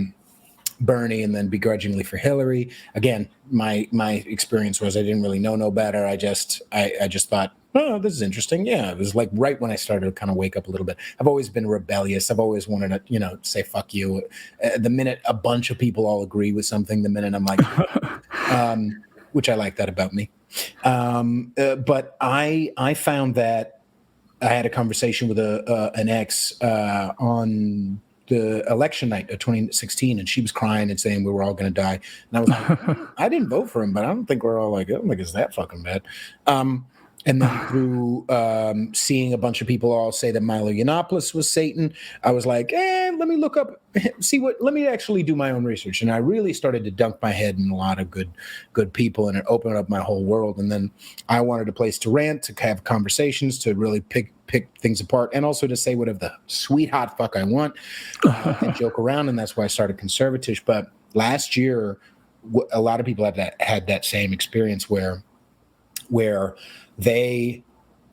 Bernie, and then begrudgingly for Hillary. Again, my experience was I didn't really know no better. I just thought, oh, this is interesting. Yeah, it was like right when I started to kind of wake up a little bit. I've always been rebellious. I've always wanted to, say fuck you. The minute a bunch of people all agree with something, the minute I'm like, which I like that about me. But I found that I had a conversation with an ex on the election night of 2016, and she was crying and saying we were all going to die. And I was like, I didn't vote for him, but I don't think we're all like, I don't think it's that fucking bad. And then through seeing a bunch of people all say that Milo Yiannopoulos was Satan, I was like, let me look up, let me actually do my own research. And I really started to dunk my head in a lot of good people, and it opened up my whole world. And then I wanted a place to rant, to have conversations, to really pick things apart, and also to say whatever the sweet hot fuck I want and joke around. And that's why I started Conservatish. But last year, a lot of people had that same experience where they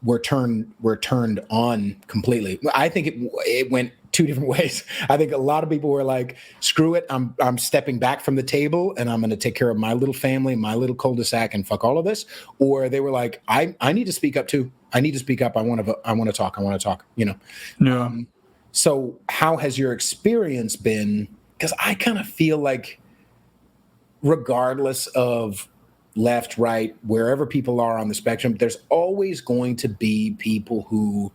were turned on completely. I think it went two different ways. I think a lot of people were like, screw it, I'm stepping back from the table and I'm going to take care of my little family, my little cul-de-sac, and fuck all of this. Or they were like, I need to speak up too. I need to speak up. I want to talk, Yeah. So how has your experience been? Because I kind of feel like regardless of left, right, wherever people are on the spectrum, there's always going to be people who,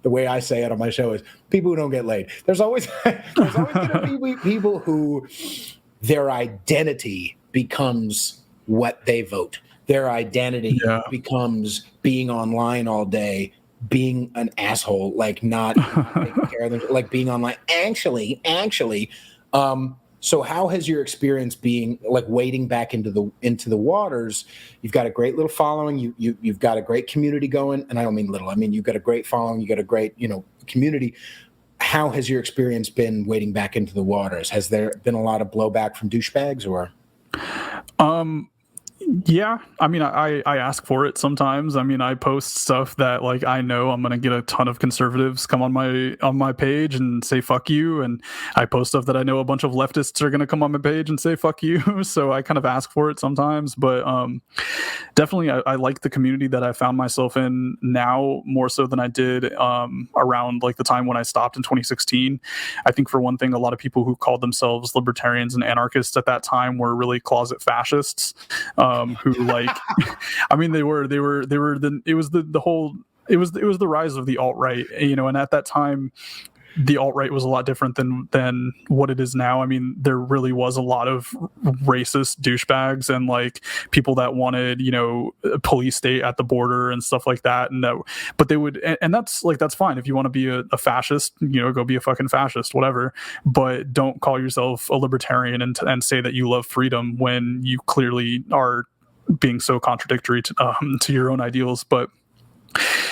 the way I say it on my show is people who don't get laid. There's always going to be people who their identity becomes what they vote. Their identity becomes being online all day, being an asshole, like not taking care of them, like being online. Actually, so how has your experience being like wading back into the waters? You've got a great little following. You've got a great community going, and I don't mean little. I mean you've got a great following. You got a great community. How has your experience been wading back into the waters? Has there been a lot of blowback from douchebags or? Yeah, I mean, I ask for it sometimes. I mean, I post stuff that like I know I'm gonna get a ton of conservatives come on my page and say fuck you, and I post stuff that I know a bunch of leftists are gonna come on my page and say fuck you. So I kind of ask for it sometimes, but definitely I like the community that I found myself in now more so than I did around like the time when I stopped in 2016. I think for one thing, a lot of people who called themselves libertarians and anarchists at that time were really closet fascists. Who like, I mean, it was the rise of the alt-right, and at that time, the alt-right was a lot different than what it is now. I mean, there really was a lot of racist douchebags and like people that wanted, a police state at the border and stuff like that. But they would, and that's fine. If you want to be a fascist, go be a fucking fascist, whatever. But don't call yourself a libertarian and say that you love freedom when you clearly are being so contradictory to your own ideals. But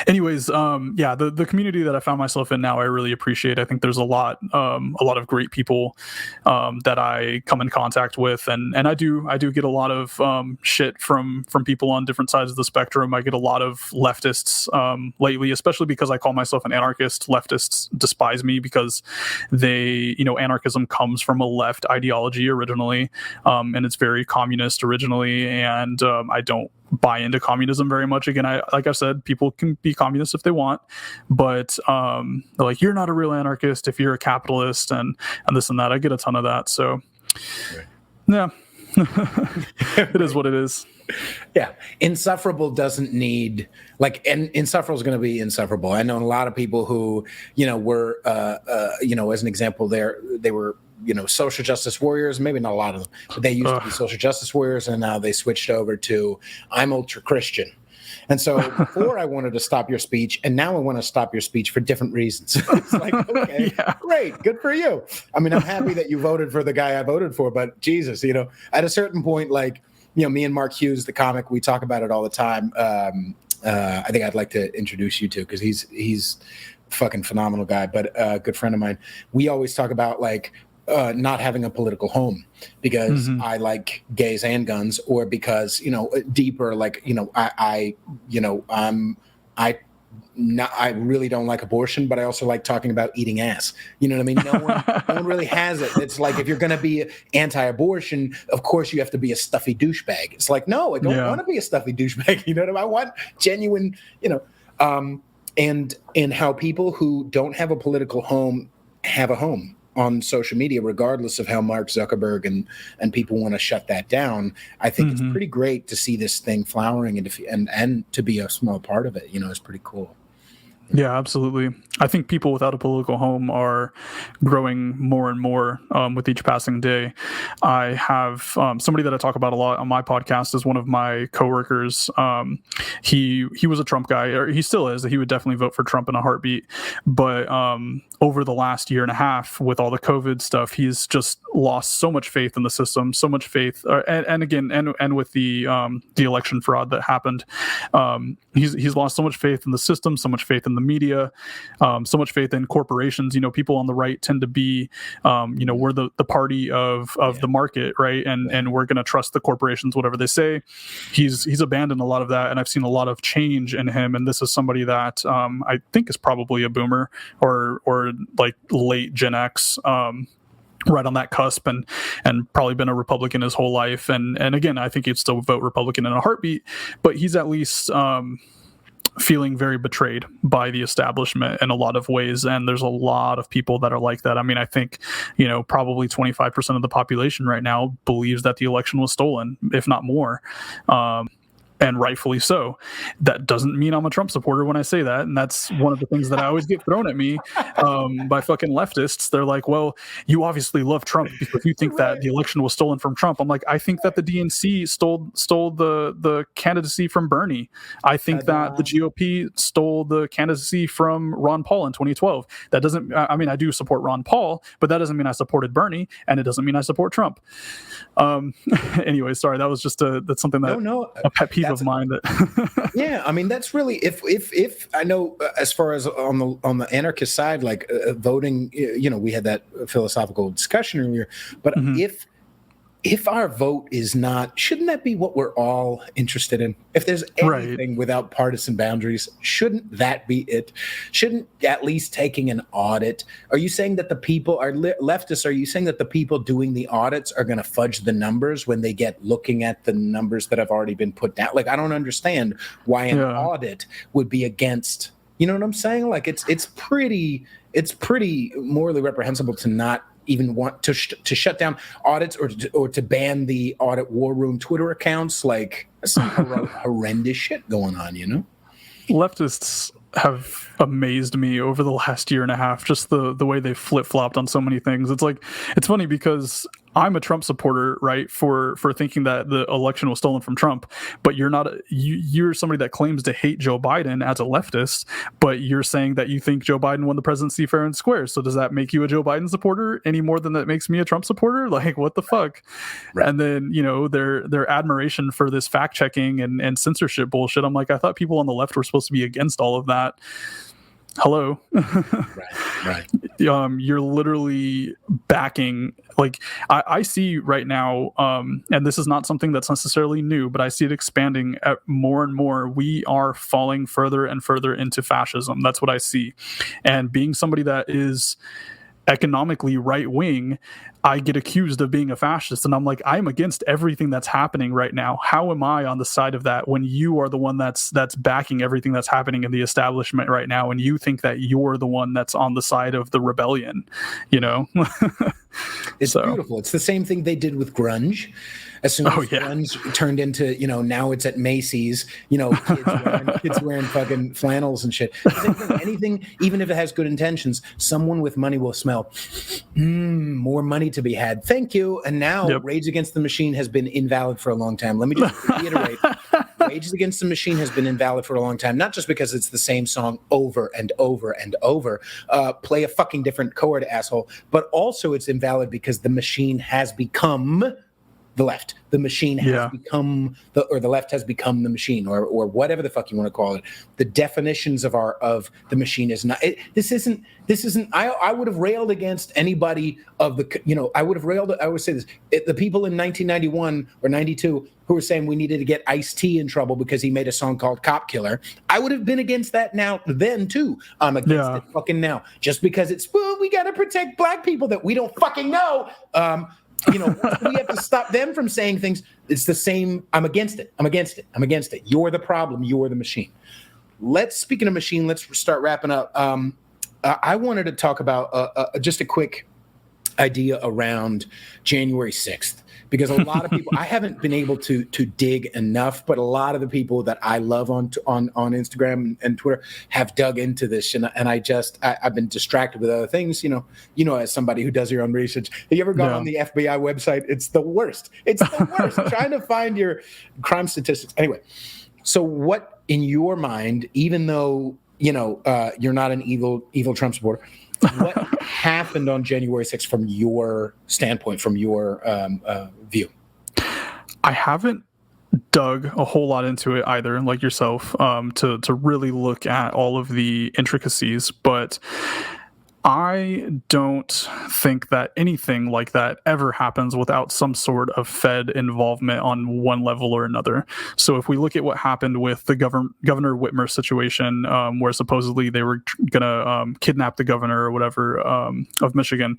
anyways, the community that I found myself in now, I really appreciate. I think there's a lot of great people that I come in contact with, and I do get a lot of shit from people on different sides of the spectrum. I get a lot of leftists lately, especially because I call myself an anarchist. Leftists despise me because anarchism comes from a left ideology originally, and it's very communist originally, and I don't buy into communism very much. Again, like I said, people can be communists if they want, but they're like, you're not a real anarchist if you're a capitalist and this and that. I get a ton of that. So yeah, it is what it is. Yeah. Insufferable doesn't need and insufferable is going to be insufferable. I know a lot of people who, were, as an example they were, social justice warriors, maybe not a lot of them, but they used to be social justice warriors, and now they switched over to I'm ultra Christian. And so before I wanted to stop your speech, and now I want to stop your speech for different reasons. It's like, okay, great, good for you. I mean, I'm happy that you voted for the guy I voted for, but Jesus, at a certain point, me and Mark Hughes, the comic, we talk about it all the time. I think I'd like to introduce you to, because he's a fucking phenomenal guy, but a good friend of mine. We always talk about not having a political home because I like gays and guns, or because deeper, I really don't like abortion, but I also like talking about eating ass. You know what I mean? No one really has it. It's like, if you're going to be anti-abortion, of course you have to be a stuffy douchebag. It's like, no, I don't want to be a stuffy douchebag. You know what I mean? I want genuine, and how people who don't have a political home have a home on social media, regardless of how Mark Zuckerberg and people want to shut that down. I think it's pretty great to see this thing flowering and to be a small part of it. It's pretty cool. Yeah, absolutely. I think people without a political home are growing more and more with each passing day. I have somebody that I talk about a lot on my podcast is one of my coworkers. He was a Trump guy, or he still is. He would definitely vote for Trump in a heartbeat. But over the last year and a half, with all the COVID stuff, he's just lost so much faith in the system, so much faith, and with the election fraud that happened, he's lost so much faith in the system, so much faith in the media, so much faith in corporations. People on the right tend to be, we're the party of the market, right? And we're going to trust the corporations, whatever they say. He's abandoned a lot of that, and I've seen a lot of change in him. And this is somebody that I think is probably a boomer or like late Gen X. Right on that cusp, and probably been a Republican his whole life. And again, I think he'd still vote Republican in a heartbeat, but he's at least feeling very betrayed by the establishment in a lot of ways. And there's a lot of people that are like that. I mean, I think, probably 25% of the population right now believes that the election was stolen, if not more. And rightfully so. That doesn't mean I'm a Trump supporter when I say that. And that's one of the things that I always get thrown at me by fucking leftists. They're like, well, you obviously love Trump because you think that the election was stolen from Trump. I'm like, I think that the DNC stole the candidacy from Bernie. I think that the GOP stole the candidacy from Ron Paul in 2012. That doesn't, I mean, I do support Ron Paul, but that doesn't mean I supported Bernie, and it doesn't mean I support Trump. Anyway, sorry, that was just that's something that a pet peeve of mine. That yeah, I mean, that's really if I know, as far as on the anarchist side, voting, we had that philosophical discussion earlier, but if our vote is not, shouldn't that be what we're all interested in? If there's anything without partisan boundaries, shouldn't that be it? Shouldn't at least taking an audit? Are you saying that the people are leftists? Are you saying that the people doing the audits are going to fudge the numbers when they get looking at the numbers that have already been put down? I don't understand why an audit would be against. You know what I'm saying? It's pretty morally reprehensible to not even want to shut down audits or to ban the audit war room Twitter accounts. That's some horrendous shit going on, Leftists have amazed me over the last year and a half, just the way they flip-flopped on so many things. It's funny because I'm a Trump supporter, right, for thinking that the election was stolen from Trump, but you're not you're somebody that claims to hate Joe Biden as a leftist, but you're saying that you think Joe Biden won the presidency fair and square. So does that make you a Joe Biden supporter any more than that makes me a Trump supporter? Like, what the fuck? Right. And then, you know, their admiration for this fact checking and censorship bullshit. I'm like, I thought people on the left were supposed to be against all of that. Hello. Right. You're literally backing, like, I see right now, and this is not something that's necessarily new, but I see it expanding more and more. We are falling further and further into fascism. That's what I see. And being somebody that is economically right-wing, I get accused of being a fascist, and I'm like, I'm against everything that's happening right now. How am I on the side of that when you are the one that's backing everything that's happening in the establishment right now, and you think that you're the one that's on the side of the rebellion, you know? It's beautiful. It's the same thing they did with grunge. As soon as grunge turned into, you know, now it's at Macy's, you know, kids wearing fucking flannels and shit. Anything, even if it has good intentions, someone with money will smell, more money to be had. Thank you. And now Rage Against the Machine has been invalid for a long time. Let me just reiterate. Rage Against the Machine has been invalid for a long time, not just because it's the same song over and over and over. Play a fucking different chord, asshole. But also it's invalid because the machine has become the left. The machine has become the left has become the machine, or whatever the fuck you want to call it. The definitions of the machine is not. This isn't. I would have railed against anybody of the. You know, I would say this. The people in 1991 or 92 who were saying we needed to get Ice-T in trouble because he made a song called "Cop Killer." I would have been against that then too. I'm against it fucking now, just because it's we got to protect black people that we don't fucking know. You know, we have to stop them from saying things. It's the same. I'm against it. You're the problem. You're the machine. Speaking of machine, let's start wrapping up. I wanted to talk about just a quick idea around January 6th, because a lot of people, I haven't been able to dig enough, but a lot of the people that I love on Instagram and Twitter have dug into this, and I've been distracted with other things. You know, as somebody who does your own research, have you ever gone on the FBI website? It's the worst. Trying to find your crime statistics. Anyway, so what in your mind, even though you're not an evil Trump supporter, what happened on January 6th from your standpoint, from your view? I haven't dug a whole lot into it either, like yourself, to really look at all of the intricacies, but I don't think that anything like that ever happens without some sort of Fed involvement on one level or another. So if we look at what happened with the Governor Whitmer situation, where supposedly they were going to kidnap the governor or whatever of Michigan,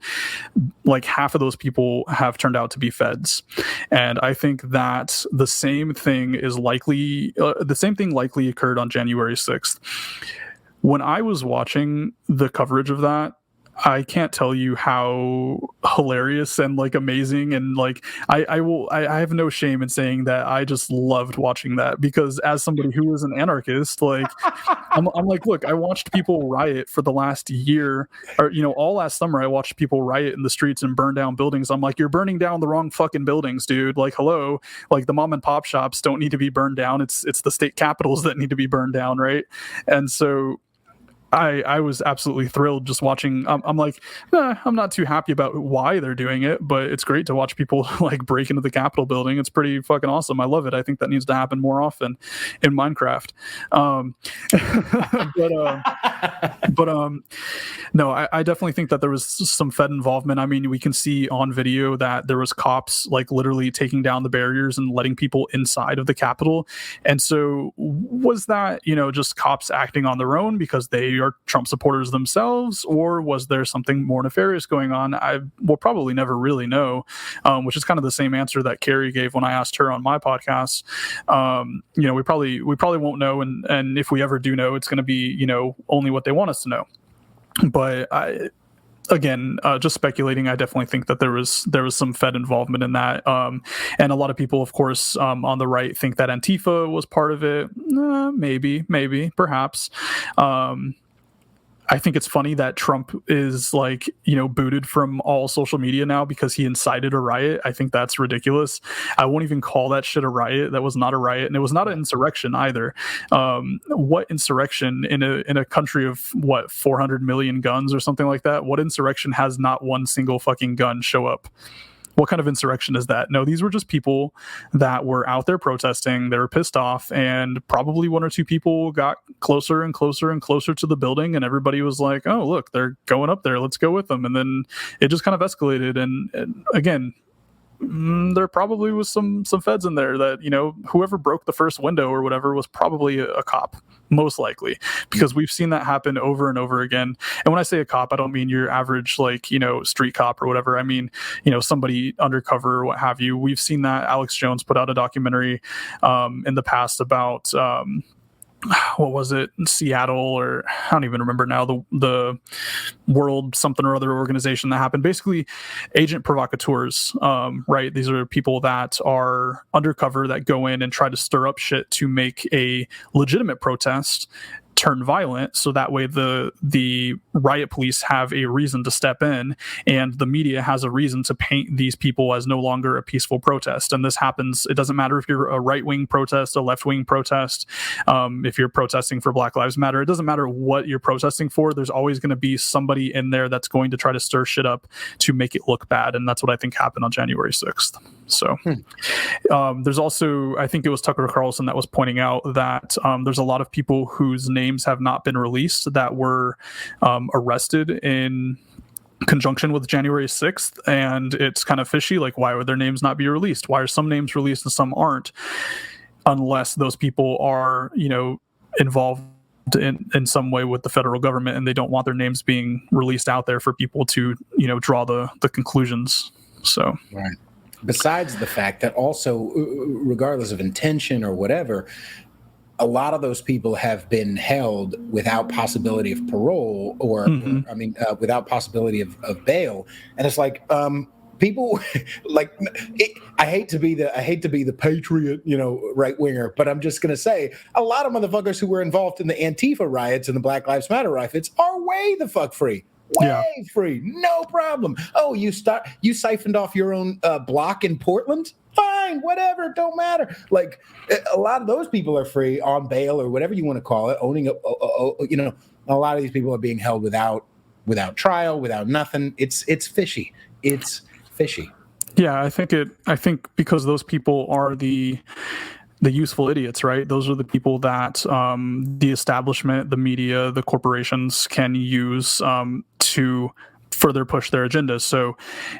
like half of those people have turned out to be feds. And I think that the same thing likely occurred on January 6th. When I was watching the coverage of that, I can't tell you how hilarious and like amazing, and like I have no shame in saying that I just loved watching that, because as somebody who is an anarchist, like I'm like, look, I watched people riot for the last year, or all last summer I watched people riot in the streets and burn down buildings. I'm like, you're burning down the wrong fucking buildings, dude. Like, hello, like the mom and pop shops don't need to be burned down. It's the state capitals that need to be burned down, right? And so I was absolutely thrilled just watching. I'm like, I'm not too happy about why they're doing it, but it's great to watch people like break into the Capitol building. It's pretty fucking awesome. I love it. I think that needs to happen more often in Minecraft. No, I definitely think that there was some Fed involvement. I mean, we can see on video that there was cops like literally taking down the barriers and letting people inside of the Capitol. And so was that, just cops acting on their own because they are Trump supporters themselves, or was there something more nefarious going on? I will probably never really know, which is kind of the same answer that Carrie gave when I asked her on my podcast. We probably won't know, and if we ever do know, it's going to be only what they want us to know. But again, just speculating, I definitely think that there was some Fed involvement in that, and a lot of people, of course, on the right think that Antifa was part of it. Maybe, perhaps. I think it's funny that Trump is like, booted from all social media now because he incited a riot. I think that's ridiculous. I won't even call that shit a riot. That was not a riot, and it was not an insurrection either. What insurrection in a country of 400 million guns or something like that? What insurrection has not one single fucking gun show up? What kind of insurrection is that? No, these were just people that were out there protesting. They were pissed off, and probably one or two people got closer and closer and closer to the building, and everybody was like, oh, look, they're going up there. Let's go with them. And then it just kind of escalated. And again, there probably was some feds in there that, whoever broke the first window or whatever was probably a cop, most likely, because we've seen that happen over and over again. And when I say a cop, I don't mean your average, street cop or whatever. I mean, somebody undercover or what have you. We've seen that. Alex Jones put out a documentary in the past about what was it, Seattle, or I don't even remember now, the world something or other organization that happened. Basically, agent provocateurs, right? These are people that are undercover that go in and try to stir up shit to make a legitimate protest turn violent, so that way the riot police have a reason to step in, and the media has a reason to paint these people as no longer a peaceful protest. And this happens, it doesn't matter if you're a right-wing protest, a left-wing protest, if you're protesting for Black Lives Matter, it doesn't matter what you're protesting for, there's always going to be somebody in there that's going to try to stir shit up to make it look bad. And that's what I think happened on January 6th. So there's also, I think it was Tucker Carlson that was pointing out that there's a lot of people whose names have not been released that were arrested in conjunction with January 6th. And it's kind of fishy. Like, why would their names not be released? Why are some names released and some aren't? Unless those people are, involved in some way with the federal government, and they don't want their names being released out there for people to, draw the conclusions. So, right. Besides the fact that also, regardless of intention or whatever, a lot of those people have been held without possibility of parole or without possibility of bail. And it's like, people like, I hate to be the patriot, right winger, but I'm just going to say a lot of motherfuckers who were involved in the Antifa riots and the Black Lives Matter riots are way the fuck free. Way free, no problem. Oh, you siphoned off your own block in Portland? Fine, whatever, don't matter. Like, a lot of those people are free on bail or whatever you want to call it. A lot of these people are being held without trial, without nothing. It's fishy. It's fishy. Yeah, I think because those people are the useful idiots, right? Those are the people that the establishment, the media, the corporations can use to further push their agendas. So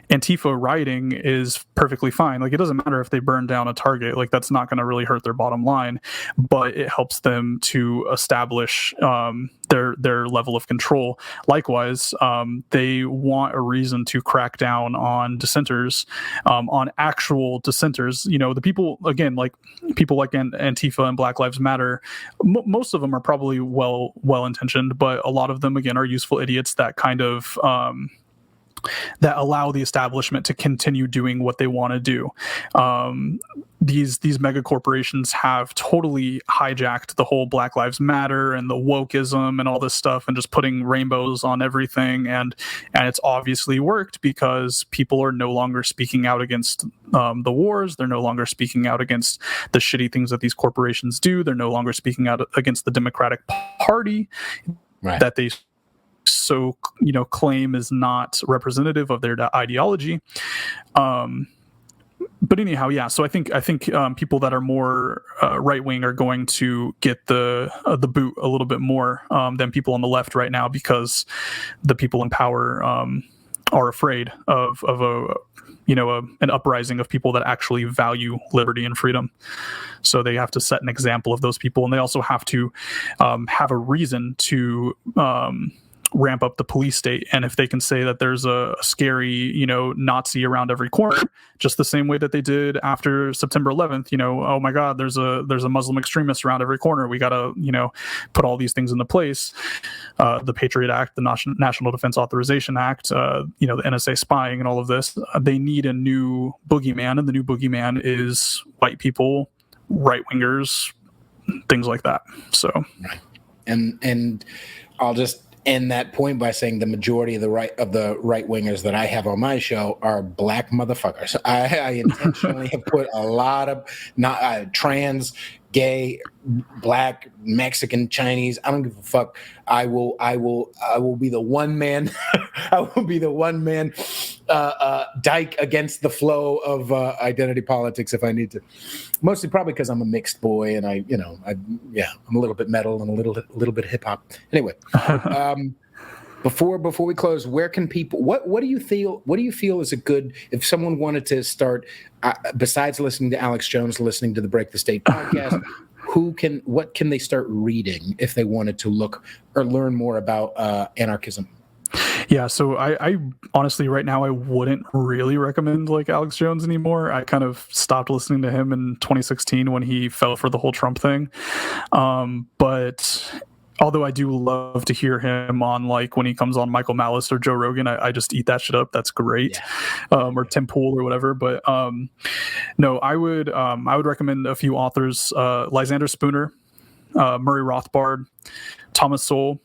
Antifa rioting is perfectly fine. Like, it doesn't matter if they burn down a Target, like that's not going to really hurt their bottom line, but it helps them to establish their level of control. Likewise, they want a reason to crack down on dissenters, on actual dissenters. The people, again, like people like Antifa and Black Lives Matter, most of them are probably well-intentioned, but a lot of them, again, are useful idiots that kind of that allow the establishment to continue doing what they want to do. These mega corporations have totally hijacked the whole Black Lives Matter and the wokeism and all this stuff, and just putting rainbows on everything. And it's obviously worked because people are no longer speaking out against the wars. They're no longer speaking out against the shitty things that these corporations do. They're no longer speaking out against the Democratic Party that they claim is not representative of their ideology. But anyhow, yeah. So I think people that are more right wing are going to get the boot a little bit more than people on the left right now, because the people in power are afraid of an uprising of people that actually value liberty and freedom. So they have to set an example of those people, and they also have to have a reason to ramp up the police state. And if they can say that there's a scary, Nazi around every corner, just the same way that they did after September 11th, oh my God, there's a Muslim extremist around every corner. We got to, put all these things into place. The Patriot Act, the National Defense Authorization Act, the NSA spying and all of this, they need a new boogeyman. And the new boogeyman is white people, right wingers, things like that. So, right. And I'll just end that point by saying the majority of the right wingers that I have on my show are black motherfuckers. I intentionally have put a lot of not trans, gay, black, Mexican, Chinese. I don't give a fuck. I will be the one man. I will be the one man dike against the flow of identity politics if I need to. Mostly probably because I'm a mixed boy and I'm a little bit metal and a little bit hip hop. Anyway, before we close, where can people? What do you feel is a good, if someone wanted to start besides listening to Alex Jones, listening to the Break the State podcast? What can they start reading if they wanted to look or learn more about anarchism? Yeah, so I honestly right now I wouldn't really recommend like Alex Jones anymore. I kind of stopped listening to him in 2016 when he fell for the whole Trump thing. But although I do love to hear him on like when he comes on Michael Malice or Joe Rogan, I just eat that shit up. That's great. Yeah. Or Tim Pool or whatever. But no, I would recommend a few authors: Lysander Spooner, Murray Rothbard, Thomas Sowell.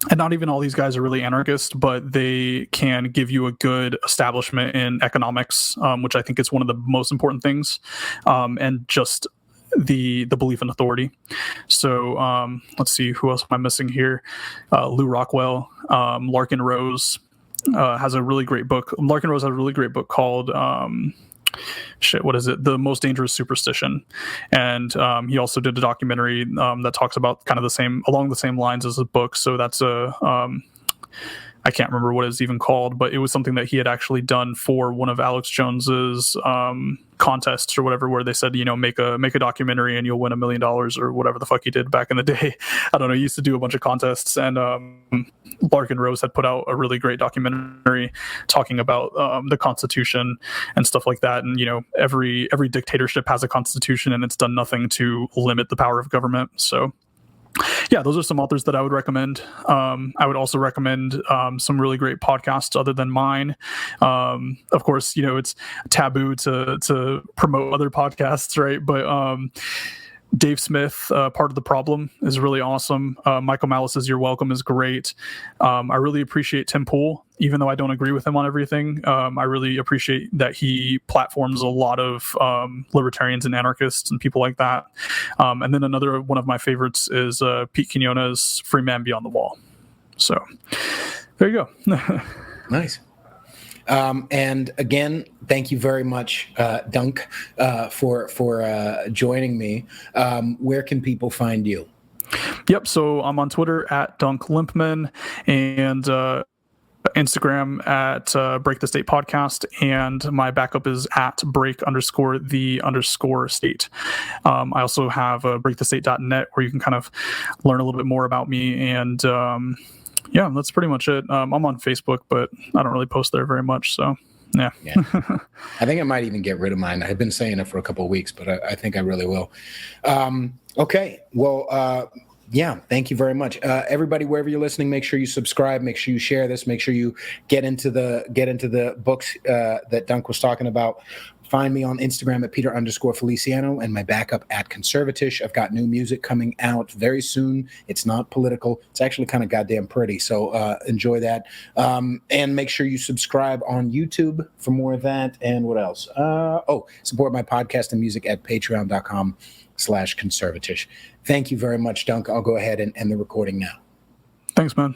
And not even all these guys are really anarchist, but they can give you a good establishment in economics, which I think is one of the most important things, and just the belief in authority. So let's see, who else am I missing here? Lou Rockwell, Larkin Rose has a really great book. Larkin Rose has a really great book called what is it? The Most Dangerous Superstition. And he also did a documentary that talks about kind of along the same lines as the book. So that's I can't remember what it's even called, but it was something that he had actually done for one of Alex Jones's contests or whatever, where they said, make a documentary and you'll win $1 million or whatever the fuck he did back in the day. I don't know. He used to do a bunch of contests, and Larkin Rose had put out a really great documentary talking about the Constitution and stuff like that. And every dictatorship has a constitution, and it's done nothing to limit the power of government. So yeah, those are some authors that I would recommend. I would also recommend some really great podcasts other than mine. Of course, it's taboo to promote other podcasts, right? But Dave Smith, Part of the Problem, is really awesome. Michael Malice's You're Welcome is great. I really appreciate Tim Pool, even though I don't agree with him on everything. I really appreciate that he platforms a lot of libertarians and anarchists and people like that. And then another one of my favorites is Pete Quinones' Free Man Beyond the Wall. So there you go. Nice. And again, thank you very much, Dunc, for joining me. Where can people find you? Yep. So I'm on Twitter at Dunc Lempman, and Instagram at Break the State Podcast, and my backup is at break_the_state. I also have breakthestate.net where you can kind of learn a little bit more about me, and yeah, that's pretty much it. I'm on Facebook, but I don't really post there very much. So, yeah. I think I might even get rid of mine. I've been saying it for a couple of weeks, but I think I really will. Okay. Well, yeah, thank you very much. Everybody, wherever you're listening, make sure you subscribe. Make sure you share this. Make sure you get into the books that Dunc was talking about. Find me on Instagram at Peter_Feliciano and my backup at Conservatish. I've got new music coming out very soon. It's not political. It's actually kind of goddamn pretty. So enjoy that. And make sure you subscribe on YouTube for more of that. And what else? Support my podcast and music at patreon.com/Conservatish. Thank you very much, Dunc. I'll go ahead and end the recording now. Thanks, man.